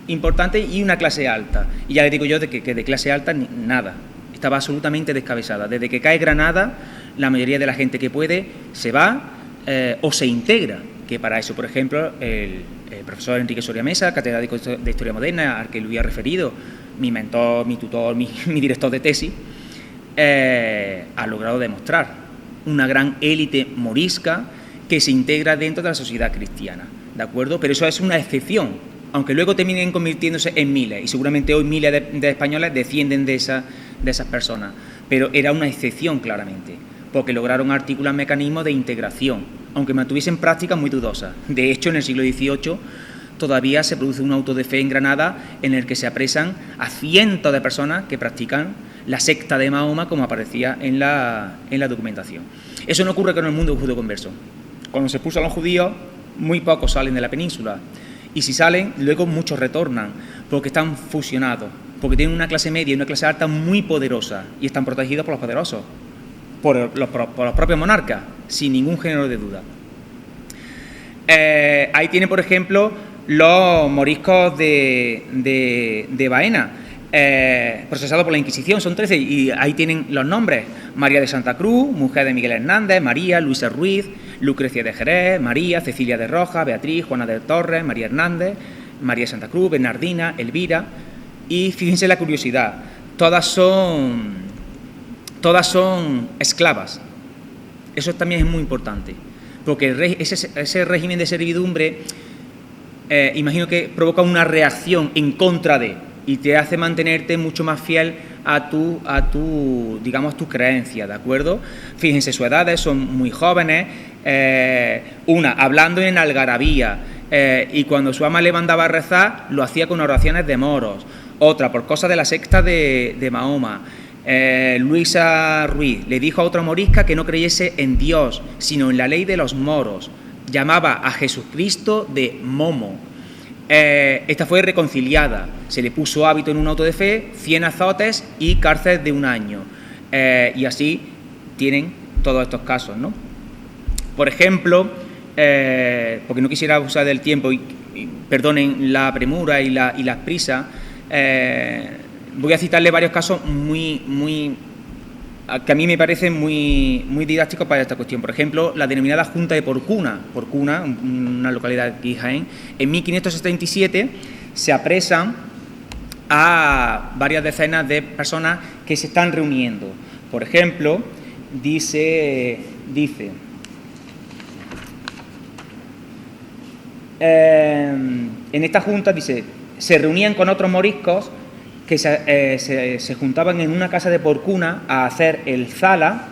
[SPEAKER 5] importante y una clase alta. Y ya les digo yo que de clase alta nada, estaba absolutamente descabezada. Desde que cae Granada, la mayoría de la gente que puede se va o se integra, que para eso, por ejemplo, el profesor Enrique Soria Mesa, catedrático de Historia Moderna, al que le había referido, mi mentor, mi tutor, mi director de tesis, ha logrado demostrar una gran élite morisca que se integra dentro de la sociedad cristiana, ¿de acuerdo? Pero eso es una excepción, aunque luego terminen convirtiéndose en miles, y seguramente hoy miles de españoles descienden de esas personas, pero era una excepción claramente, porque lograron articular mecanismos de integración, aunque mantuviesen prácticas muy dudosas. De hecho, en el siglo XVIII todavía se produce un auto de fe en Granada en el que se apresan a cientos de personas que practican la secta de Mahoma, como aparecía en la documentación. Eso no ocurre con el mundo judío converso. Cuando se expulsan a los judíos, muy pocos salen de la península, y si salen, luego muchos retornan, porque están fusionados, porque tienen una clase media y una clase alta muy poderosa, y están protegidos por los poderosos, por los propios monarcas, sin ningún género de duda. Ahí tiene, por ejemplo, los moriscos de Baena, procesados por la Inquisición, son 13, y ahí tienen los nombres: María de Santa Cruz, mujer de Miguel Hernández; María, Luisa Ruiz, Lucrecia de Jerez, María, Cecilia de Rojas, Beatriz, Juana de Torres, María Hernández, María de Santa Cruz, Bernardina, Elvira. Y fíjense la curiosidad, todas son esclavas. Eso también es muy importante, porque ese régimen de servidumbre, imagino que provoca una reacción en contra de, y te hace mantenerte mucho más fiel a tu creencia, ¿de acuerdo? Fíjense, sus edades son muy jóvenes, una hablando en algarabía, y cuando su ama le mandaba a rezar, lo hacía con oraciones de moros; otra, por cosas de la secta de Mahoma. Luisa Ruiz le dijo a otra morisca que no creyese en Dios, sino en la ley de los moros. Llamaba a Jesucristo de Momo. Esta fue reconciliada, se le puso hábito en un auto de fe, 100 azotes y cárcel de 1 año. Y así tienen todos estos casos, ¿no? Por ejemplo, porque no quisiera abusar del tiempo y perdonen la premura y las prisas, voy a citarle varios casos que a mí me parecen muy didácticos para esta cuestión. Por ejemplo, la denominada Junta de Porcuna, una localidad aquí en Jaén. En 1577 se apresan a varias decenas de personas que se están reuniendo. Por ejemplo, dice en esta junta, dice, se reunían con otros moriscos que se juntaban en una casa de Porcuna a hacer el zala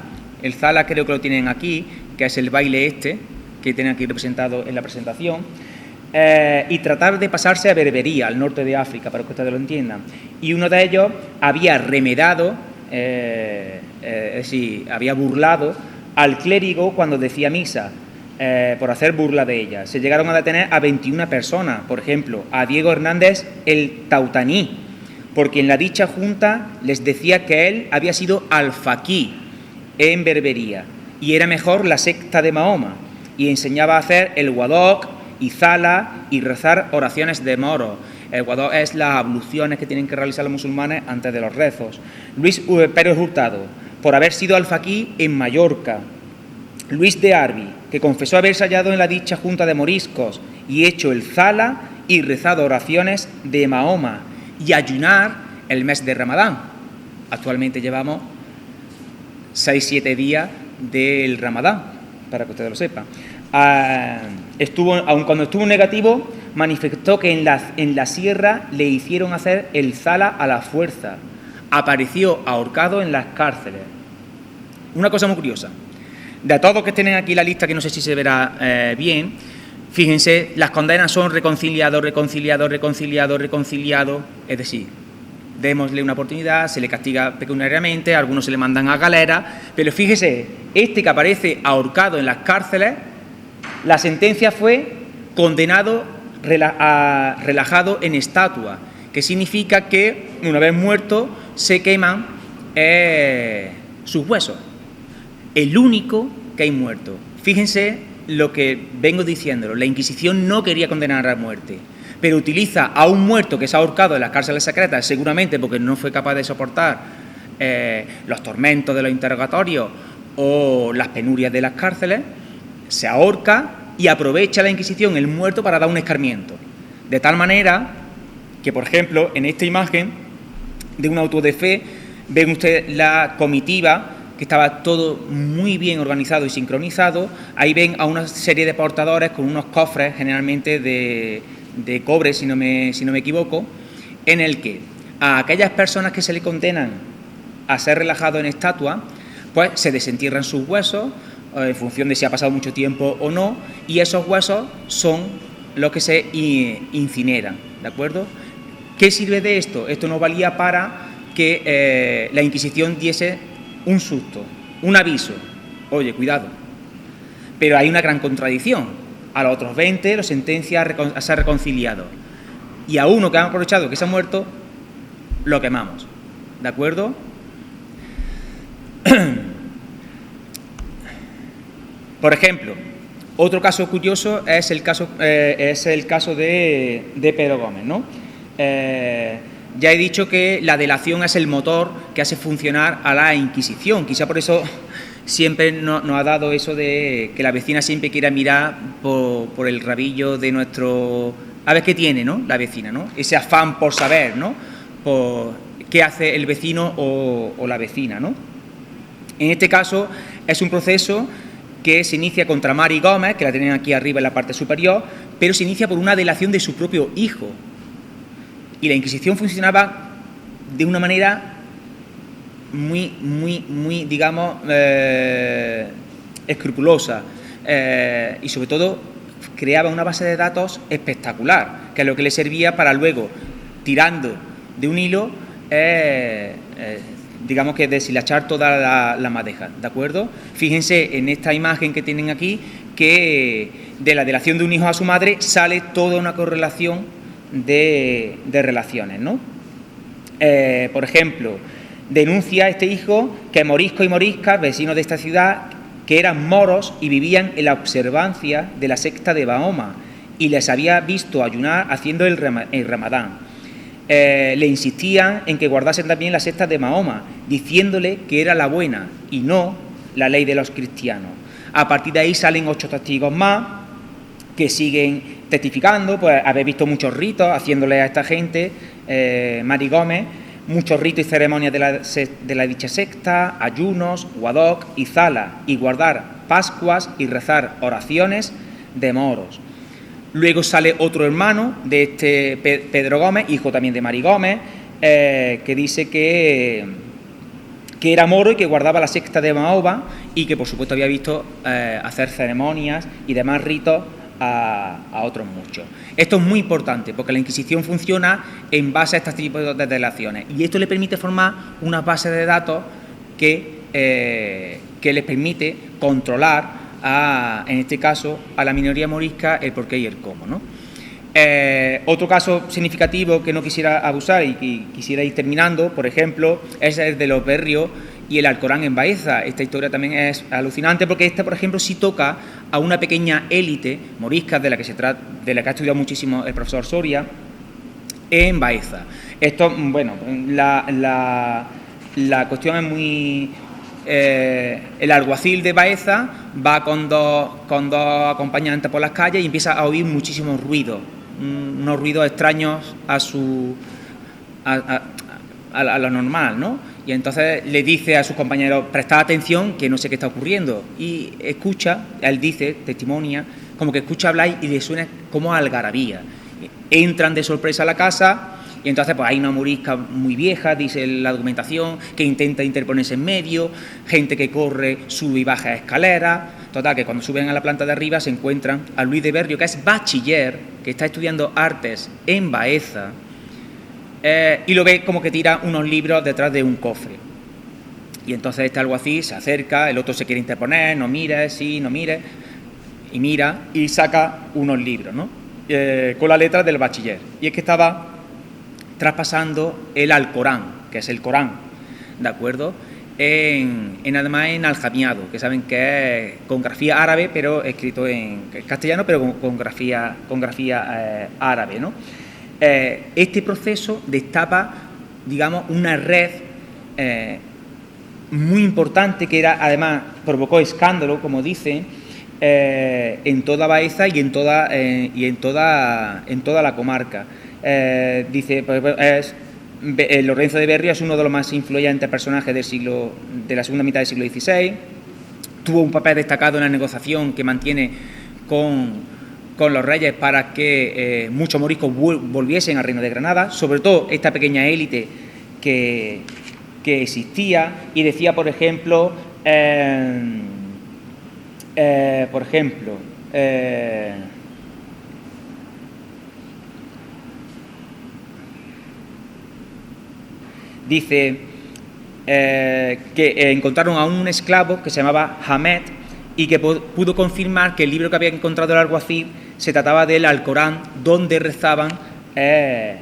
[SPEAKER 5] creo que lo tienen aquí, que es el baile que tienen aquí representado en la presentación, y tratar de pasarse a Berbería, al norte de África, para que ustedes lo entiendan. Y uno de ellos había remedado, es decir, había burlado al clérigo cuando decía misa, por hacer burla de ella. Se llegaron a detener a 21 personas, por ejemplo, a Diego Hernández el Tautaní, porque en la dicha junta les decía que él había sido alfaquí en Berbería y era mejor la secta de Mahoma, y enseñaba a hacer el guadoc y zala y rezar oraciones de moros. El guadoc es las abluciones que tienen que realizar los musulmanes antes de los rezos. Luis Pérez Hurtado, por haber sido alfaquí en Mallorca. Luis de Arbi, que confesó haberse hallado en la dicha junta de moriscos y hecho el zala y rezado oraciones de Mahoma, y ayunar el mes de Ramadán. Actualmente llevamos 6-7 días del Ramadán, para que ustedes lo sepan. Aun cuando estuvo negativo, manifestó que en la sierra le hicieron hacer el zala a la fuerza. Apareció ahorcado en las cárceles. Una cosa muy curiosa. De todos que tienen aquí la lista, que no sé si se verá bien, fíjense, las condenas son reconciliado, es decir, démosle una oportunidad, se le castiga pecuniariamente, a algunos se le mandan a galera, pero fíjese, que aparece ahorcado en las cárceles, la sentencia fue condenado relajado en estatua, que significa que una vez muerto se queman sus huesos. El único que hay muerto. Fíjense lo que vengo diciéndolo, la Inquisición no quería condenar a muerte, pero utiliza a un muerto que se ha ahorcado en las cárceles secretas, seguramente porque no fue capaz de soportar los tormentos de los interrogatorios o las penurias de las cárceles, se ahorca y aprovecha la Inquisición el muerto para dar un escarmiento. De tal manera que, por ejemplo, en esta imagen de un auto de fe, ven ustedes la comitiva, que estaba todo muy bien organizado y sincronizado. Ahí ven a una serie de portadores con unos cofres, generalmente de cobre, si no me equivoco, en el que a aquellas personas que se le condenan a ser relajados en estatua, pues se desentierran sus huesos en función de si ha pasado mucho tiempo o no, y esos huesos son los que se incineran, ¿de acuerdo? ¿Qué sirve de esto? Esto no valía para que la Inquisición diese un susto, un aviso. Oye, cuidado. Pero hay una gran contradicción. A los otros 20 los sentencia a ser reconciliados. Y a uno que ha aprovechado que se ha muerto, lo quemamos. ¿De acuerdo? Por ejemplo, otro caso curioso es el caso de Pedro Gómez, ¿no? Ya he dicho que la delación es el motor que hace funcionar a la Inquisición. Quizá por eso siempre nos ha dado eso de que la vecina siempre quiera mirar por el rabillo de nuestro... A ver qué tiene, ¿no? La vecina, ¿no? Ese afán por saber, ¿no? Por qué hace el vecino o la vecina, ¿no? En este caso es un proceso que se inicia contra Mari Gómez, que la tienen aquí arriba en la parte superior, pero se inicia por una delación de su propio hijo. Y la Inquisición funcionaba de una manera muy, digamos, escrupulosa, y sobre todo creaba una base de datos espectacular, que es lo que le servía para luego, tirando de un hilo, digamos que deshilachar toda la madeja, ¿de acuerdo? Fíjense en esta imagen que tienen aquí, que de la delación de un hijo a su madre sale toda una correlación de relaciones, ¿no? Por ejemplo, denuncia este hijo que moriscos y moriscas, vecinos de esta ciudad, que eran moros y vivían en la observancia de la secta de Mahoma, y les había visto ayunar haciendo el Ramadán. Le insistían en que guardasen también la secta de Mahoma, diciéndole que era la buena y no la ley de los cristianos. A partir de ahí salen 8 testigos más que siguen testificando, pues haber visto muchos ritos haciéndole a esta gente, Mari Gómez, muchos ritos y ceremonias de la dicha secta, ayunos, guadoc y zala, y guardar pascuas y rezar oraciones de moros. Luego sale otro hermano de este Pedro Gómez, hijo también de Mari Gómez, que dice que era moro y que guardaba la secta de Mahoma y que por supuesto había visto hacer ceremonias y demás ritos a otros muchos. Esto es muy importante porque la Inquisición funciona en base a este tipo de delaciones, y esto le permite formar una base de datos que les permite controlar en este caso a la minoría morisca el por qué y el cómo, ¿no? Otro caso significativo que no quisiera abusar y quisiera ir terminando, por ejemplo, es el de los Berrios y el Alcorán en Baeza. Esta historia también es alucinante porque esta, por ejemplo, sí toca a una pequeña élite morisca de la que ha estudiado muchísimo el profesor Soria en Baeza. Esto, bueno, la cuestión es muy... el alguacil de Baeza va con dos acompañantes por las calles y empieza a oír muchísimos ruidos, unos ruidos extraños a lo normal, ¿no? Y entonces le dice a sus compañeros: prestad atención, que no sé qué está ocurriendo. Y escucha, él dice, testimonia, como que escucha hablar y le suena como algarabía. Entran de sorpresa a la casa. Y entonces pues hay una morisca muy vieja, dice la documentación, que intenta interponerse en medio, gente que corre, sube y baja escaleras. Total, que cuando suben a la planta de arriba se encuentran a Luis de Berrio, que es bachiller, que está estudiando artes en Baeza, y lo ve como que tira unos libros detrás de un cofre. Y entonces este alguacil se acerca, el otro se quiere interponer, no mire, sí, no mire, y mira y saca unos libros, ¿no? Con la letra del bachiller. Y es que estaba traspasando el Alcorán, que es el Corán, ¿de acuerdo? Además en aljamiado, que saben que es con grafía árabe, pero escrito en castellano, pero con grafía árabe, ¿no? Este proceso destapa, digamos, una red muy importante que además provocó escándalo, como dicen, en toda Baeza y en toda la comarca. Dice, Lorenzo de Berrio es uno de los más influyentes personajes de la segunda mitad del siglo XVI. Tuvo un papel destacado en la negociación que mantiene con con los reyes para que muchos moriscos volviesen al Reino de Granada, sobre todo esta pequeña élite que existía, y decía, por ejemplo, dice que encontraron a un esclavo que se llamaba Hamed y que pudo confirmar que el libro que había encontrado el alguacil se trataba del Alcorán, donde rezaban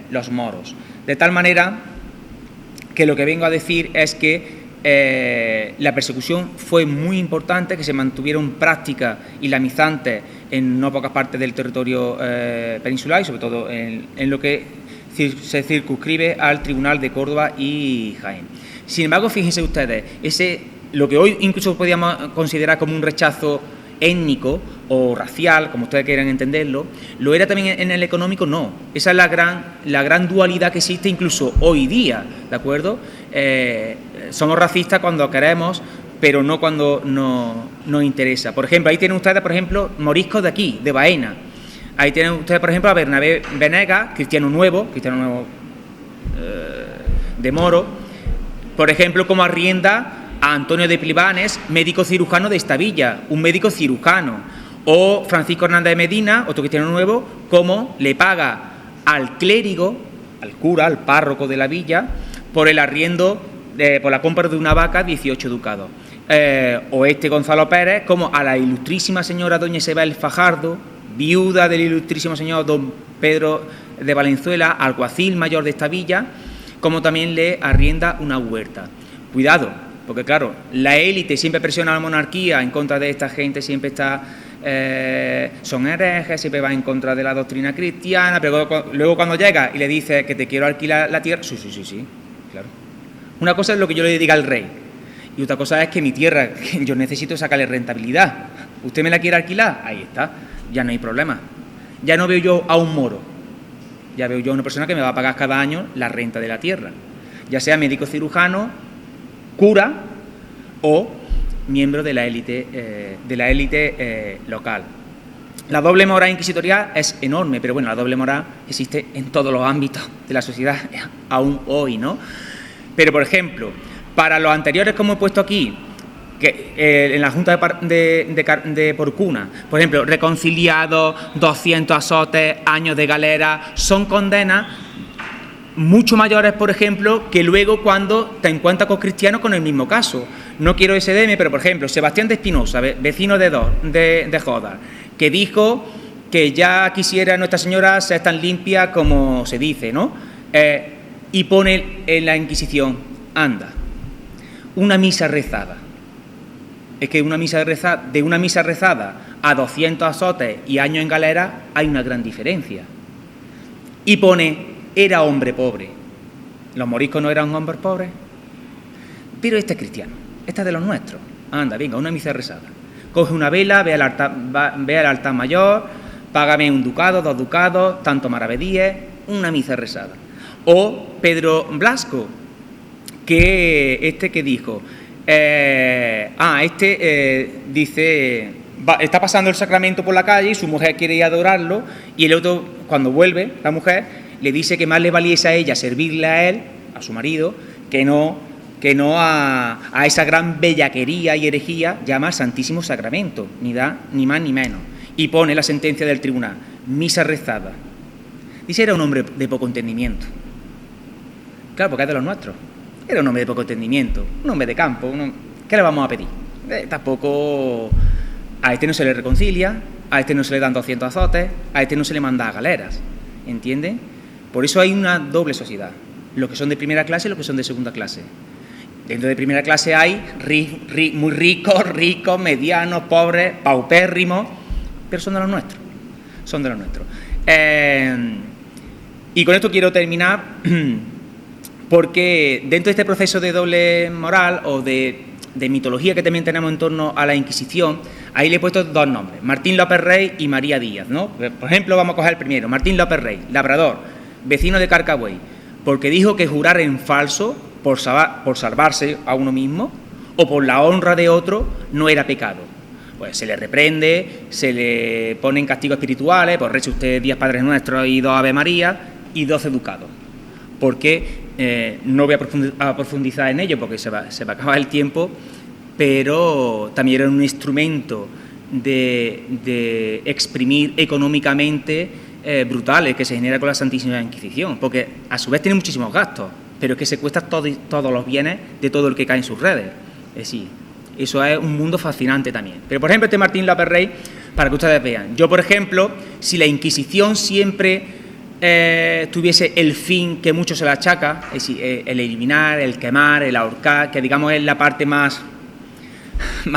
[SPEAKER 5] los moros. De tal manera que lo que vengo a decir es que la persecución fue muy importante, que se mantuvieron prácticas islamizantes en no pocas partes del territorio peninsular y sobre todo en lo que se circunscribe al Tribunal de Córdoba y Jaén. Sin embargo, fíjense ustedes, lo que hoy incluso podríamos considerar como un rechazo étnico o racial, como ustedes quieran entenderlo, lo era también en el económico. No, esa es la gran dualidad que existe incluso hoy día, ¿de acuerdo? Somos racistas cuando queremos, pero no cuando nos interesa. Por ejemplo, ahí tienen ustedes, moriscos de aquí, de Baena. Ahí tienen ustedes, por ejemplo, a Bernabé Venegas, cristiano nuevo de Moro, por ejemplo, como arrienda a Antonio de Plibanes, médico cirujano de esta villa, un médico cirujano, o Francisco Hernández de Medina, otro cristiano nuevo, como le paga al clérigo, al cura, al párroco de la villa, por el arriendo, por la compra de una vaca, 18 ducados. O Gonzalo Pérez, como a la ilustrísima señora doña Isabel Fajardo, viuda del ilustrísimo señor don Pedro de Valenzuela, alguacil mayor de esta villa, como también le arrienda una huerta. Cuidado, porque claro, la élite siempre presiona a la monarquía en contra de esta gente, siempre está, son herejes, siempre va en contra de la doctrina cristiana, pero luego cuando llega y le dice que te quiero alquilar la tierra, sí, claro. Una cosa es lo que yo le diga al rey, y otra cosa es que mi tierra, yo necesito sacarle rentabilidad. ¿Usted me la quiere alquilar? Ahí está, ya no hay problema. Ya no veo yo a un moro, ya veo yo a una persona que me va a pagar cada año la renta de la tierra, ya sea médico cirujano, cura o miembro de la élite local. La doble moral inquisitorial es enorme, pero bueno, la doble moral existe en todos los ámbitos de la sociedad aún hoy, ¿no? Pero, por ejemplo, para los anteriores, como he puesto aquí, que en la Junta de Porcuna, por ejemplo, reconciliados, 200 azotes, años de galera, son condenas mucho mayores, por ejemplo, que luego cuando te encuentras con cristianos con el mismo caso. No quiero SDM, pero por ejemplo, Sebastián de Espinosa, vecino de Jodar, que dijo que ya quisiera Nuestra Señora ser tan limpia como se dice, ¿no? Y pone en la Inquisición, anda, una misa rezada. Es que de una misa rezada a 200 azotes y años en galera hay una gran diferencia. Y pone, era hombre pobre. ¿Los moriscos no eran hombres pobres? Pero este es cristiano, este es de los nuestros. Anda, venga, una misa rezada. Coge una vela, ve al altar mayor, págame 1 ducado, 2 ducados, tanto maravedíes, una misa rezada. O Pedro Blasco, que dijo, dice, está pasando el sacramento por la calle y su mujer quiere ir a adorarlo, y el otro, cuando vuelve, la mujer, le dice que más le valiese a ella servirle a él, a su marido, que no a esa gran bellaquería y herejía llamada Santísimo Sacramento, ni da ni más ni menos. Y pone la sentencia del tribunal, misa rezada. Dice, era un hombre de poco entendimiento. Claro, porque es de los nuestros. Era un hombre de poco entendimiento, un hombre de campo. ¿Qué le vamos a pedir? Tampoco a este no se le reconcilia, a este no se le dan 200 azotes, a este no se le manda a galeras. ¿Entienden? Por eso hay una doble sociedad. Los que son de primera clase y los que son de segunda clase. Dentro de primera clase hay muy ricos, medianos, pobres, paupérrimos, pero son de los nuestros. Son de los nuestros. Y con esto quiero terminar, porque dentro de este proceso de doble moral o de mitología que también tenemos en torno a la Inquisición, ahí le he puesto 2 nombres, Martín López Rey y María Díaz, ¿no? Por ejemplo, vamos a coger el primero, Martín López Rey, labrador, vecino de Carcagüey, porque dijo que jurar en falso por salvarse a uno mismo o por la honra de otro no era pecado. Pues se le reprende, se le ponen castigos espirituales, pues reche usted 10 Padres Nuestros y 2 Ave María y 12 ducados. Porque no voy a profundizar en ello porque se va a acabar el tiempo, pero también era un instrumento de exprimir económicamente brutales que se genera con la Santísima Inquisición, porque a su vez tiene muchísimos gastos, pero es que secuestra todos los bienes de todo el que cae en sus redes. Es decir, eso es un mundo fascinante también. Pero, por ejemplo, este Martín López Rey, para que ustedes vean, yo, por ejemplo, si la Inquisición siempre tuviese el fin que mucho se le achaca, es decir, el eliminar, el quemar, el ahorcar, que digamos es la parte más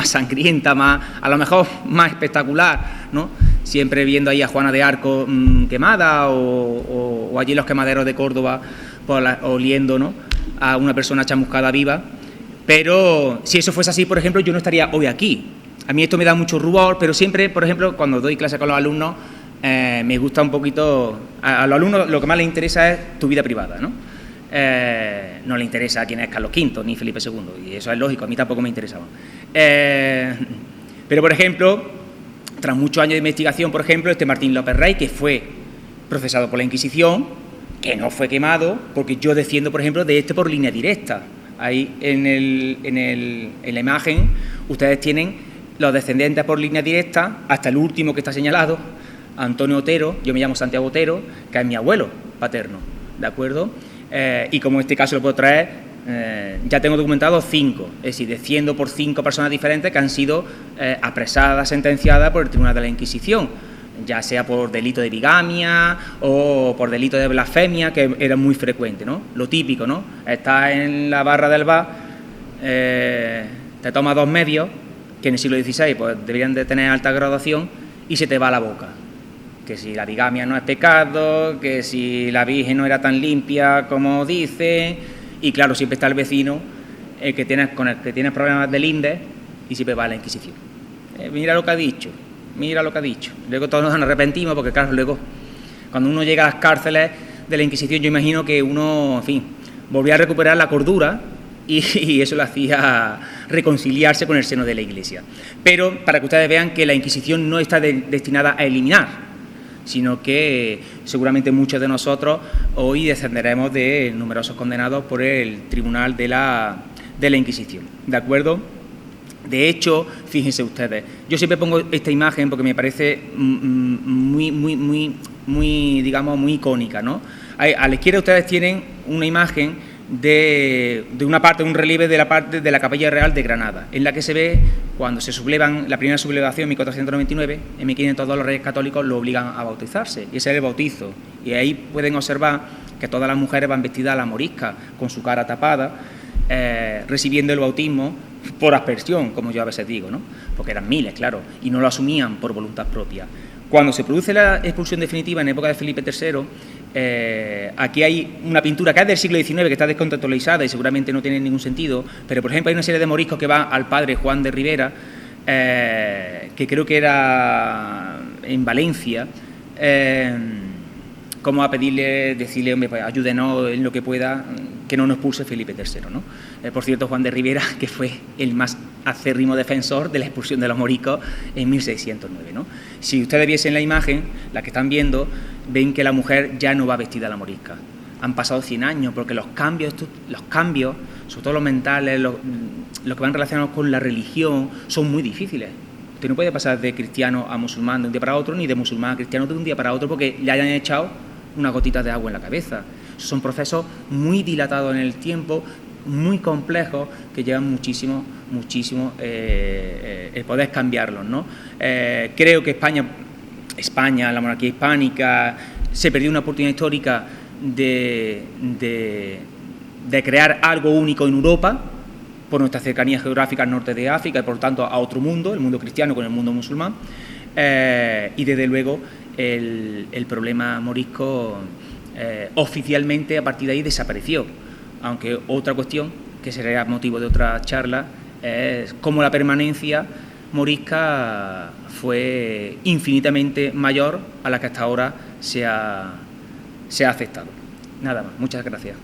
[SPEAKER 5] sangrienta, a lo mejor más espectacular, ¿no? Siempre viendo ahí a Juana de Arco quemada o allí los quemaderos de Córdoba oliendo, ¿no?, a una persona chamuscada viva. Pero si eso fuese así, por ejemplo, yo no estaría hoy aquí. A mí esto me da mucho rubor, pero siempre, por ejemplo, cuando doy clase con los alumnos, me gusta un poquito... A los alumnos lo que más les interesa es tu vida privada, ¿no? No le interesa quién es Carlos V ni Felipe II, y eso es lógico, a mí tampoco me interesaba. Pero, por ejemplo, tras muchos años de investigación, por ejemplo, este Martín López Rey, que fue procesado por la Inquisición, que no fue quemado, porque yo defiendo, por ejemplo, de este por línea directa. Ahí en la imagen ustedes tienen los descendientes por línea directa, hasta el último que está señalado, Antonio Otero. Yo me llamo Santiago Otero, que es mi abuelo paterno, ¿de acuerdo? Y como en este caso lo puedo traer, ya tengo documentado 5, es decir, desciendo por 5 personas diferentes que han sido apresadas, sentenciadas por el Tribunal de la Inquisición, ya sea por delito de bigamia o por delito de blasfemia, que era muy frecuente, ¿no? Lo típico, ¿no? Estás en la barra del bar, te tomas 2 medios, que en el siglo XVI pues deberían de tener alta graduación, y se te va la boca. Que si la bigamia no es pecado, que si la Virgen no era tan limpia como dice, y claro, siempre está el vecino con el que tienes problemas del INDE y siempre va a la Inquisición. Mira lo que ha dicho. Luego todos nos arrepentimos porque, claro, luego cuando uno llega a las cárceles de la Inquisición, yo imagino que uno, en fin, volvía a recuperar la cordura y eso le hacía reconciliarse con el seno de la Iglesia. Pero para que ustedes vean que la Inquisición no está destinada a eliminar, sino que seguramente muchos de nosotros hoy descenderemos de numerosos condenados por el Tribunal de la Inquisición. ¿De acuerdo? De hecho, fíjense ustedes, yo siempre pongo esta imagen porque me parece muy icónica, ¿no? A la izquierda ustedes tienen una imagen de una parte, un relieve de la parte de la Capilla Real de Granada, en la que se ve cuando se sublevan, la primera sublevación en 1499, en 1502 los reyes católicos lo obligan a bautizarse, y ese es el bautizo. Y ahí pueden observar que todas las mujeres van vestidas a la morisca, con su cara tapada, recibiendo el bautismo por aspersión, como yo a veces digo, ¿no? Porque eran miles, claro, y no lo asumían por voluntad propia. Cuando se produce la expulsión definitiva en época de Felipe III, aquí hay una pintura que es del siglo XIX, que está descontextualizada y seguramente no tiene ningún sentido, pero por ejemplo hay una serie de moriscos que va al padre Juan de Rivera, que creo que era en Valencia, como a decirle, hombre, pues ayúdenos en lo que pueda, que no nos expulse Felipe III, ¿no? Por cierto, Juan de Rivera, que fue el más acérrimo defensor de la expulsión de los moriscos en 1609, ¿no? Si ustedes viesen la imagen, la que están viendo, ven que la mujer ya no va vestida a la morisca. Han pasado 100 años, porque los cambios, sobre todo los mentales, los que van relacionados con la religión, son muy difíciles. Usted no puede pasar de cristiano a musulmán de un día para otro, ni de musulmán a cristiano de un día para otro, porque le hayan echado una gotita de agua en la cabeza. Son procesos muy dilatados en el tiempo, muy complejos, que llevan muchísimo el poder cambiarlos, ¿no? Creo que España, la monarquía hispánica, se perdió una oportunidad histórica de crear algo único en Europa, por nuestra cercanía geográfica al norte de África y por tanto a otro mundo, el mundo cristiano con el mundo musulmán, y desde luego el problema morisco oficialmente a partir de ahí desapareció, aunque otra cuestión que sería motivo de otra charla es cómo la permanencia morisca fue infinitamente mayor a la que hasta ahora se ha aceptado. Nada más, muchas gracias.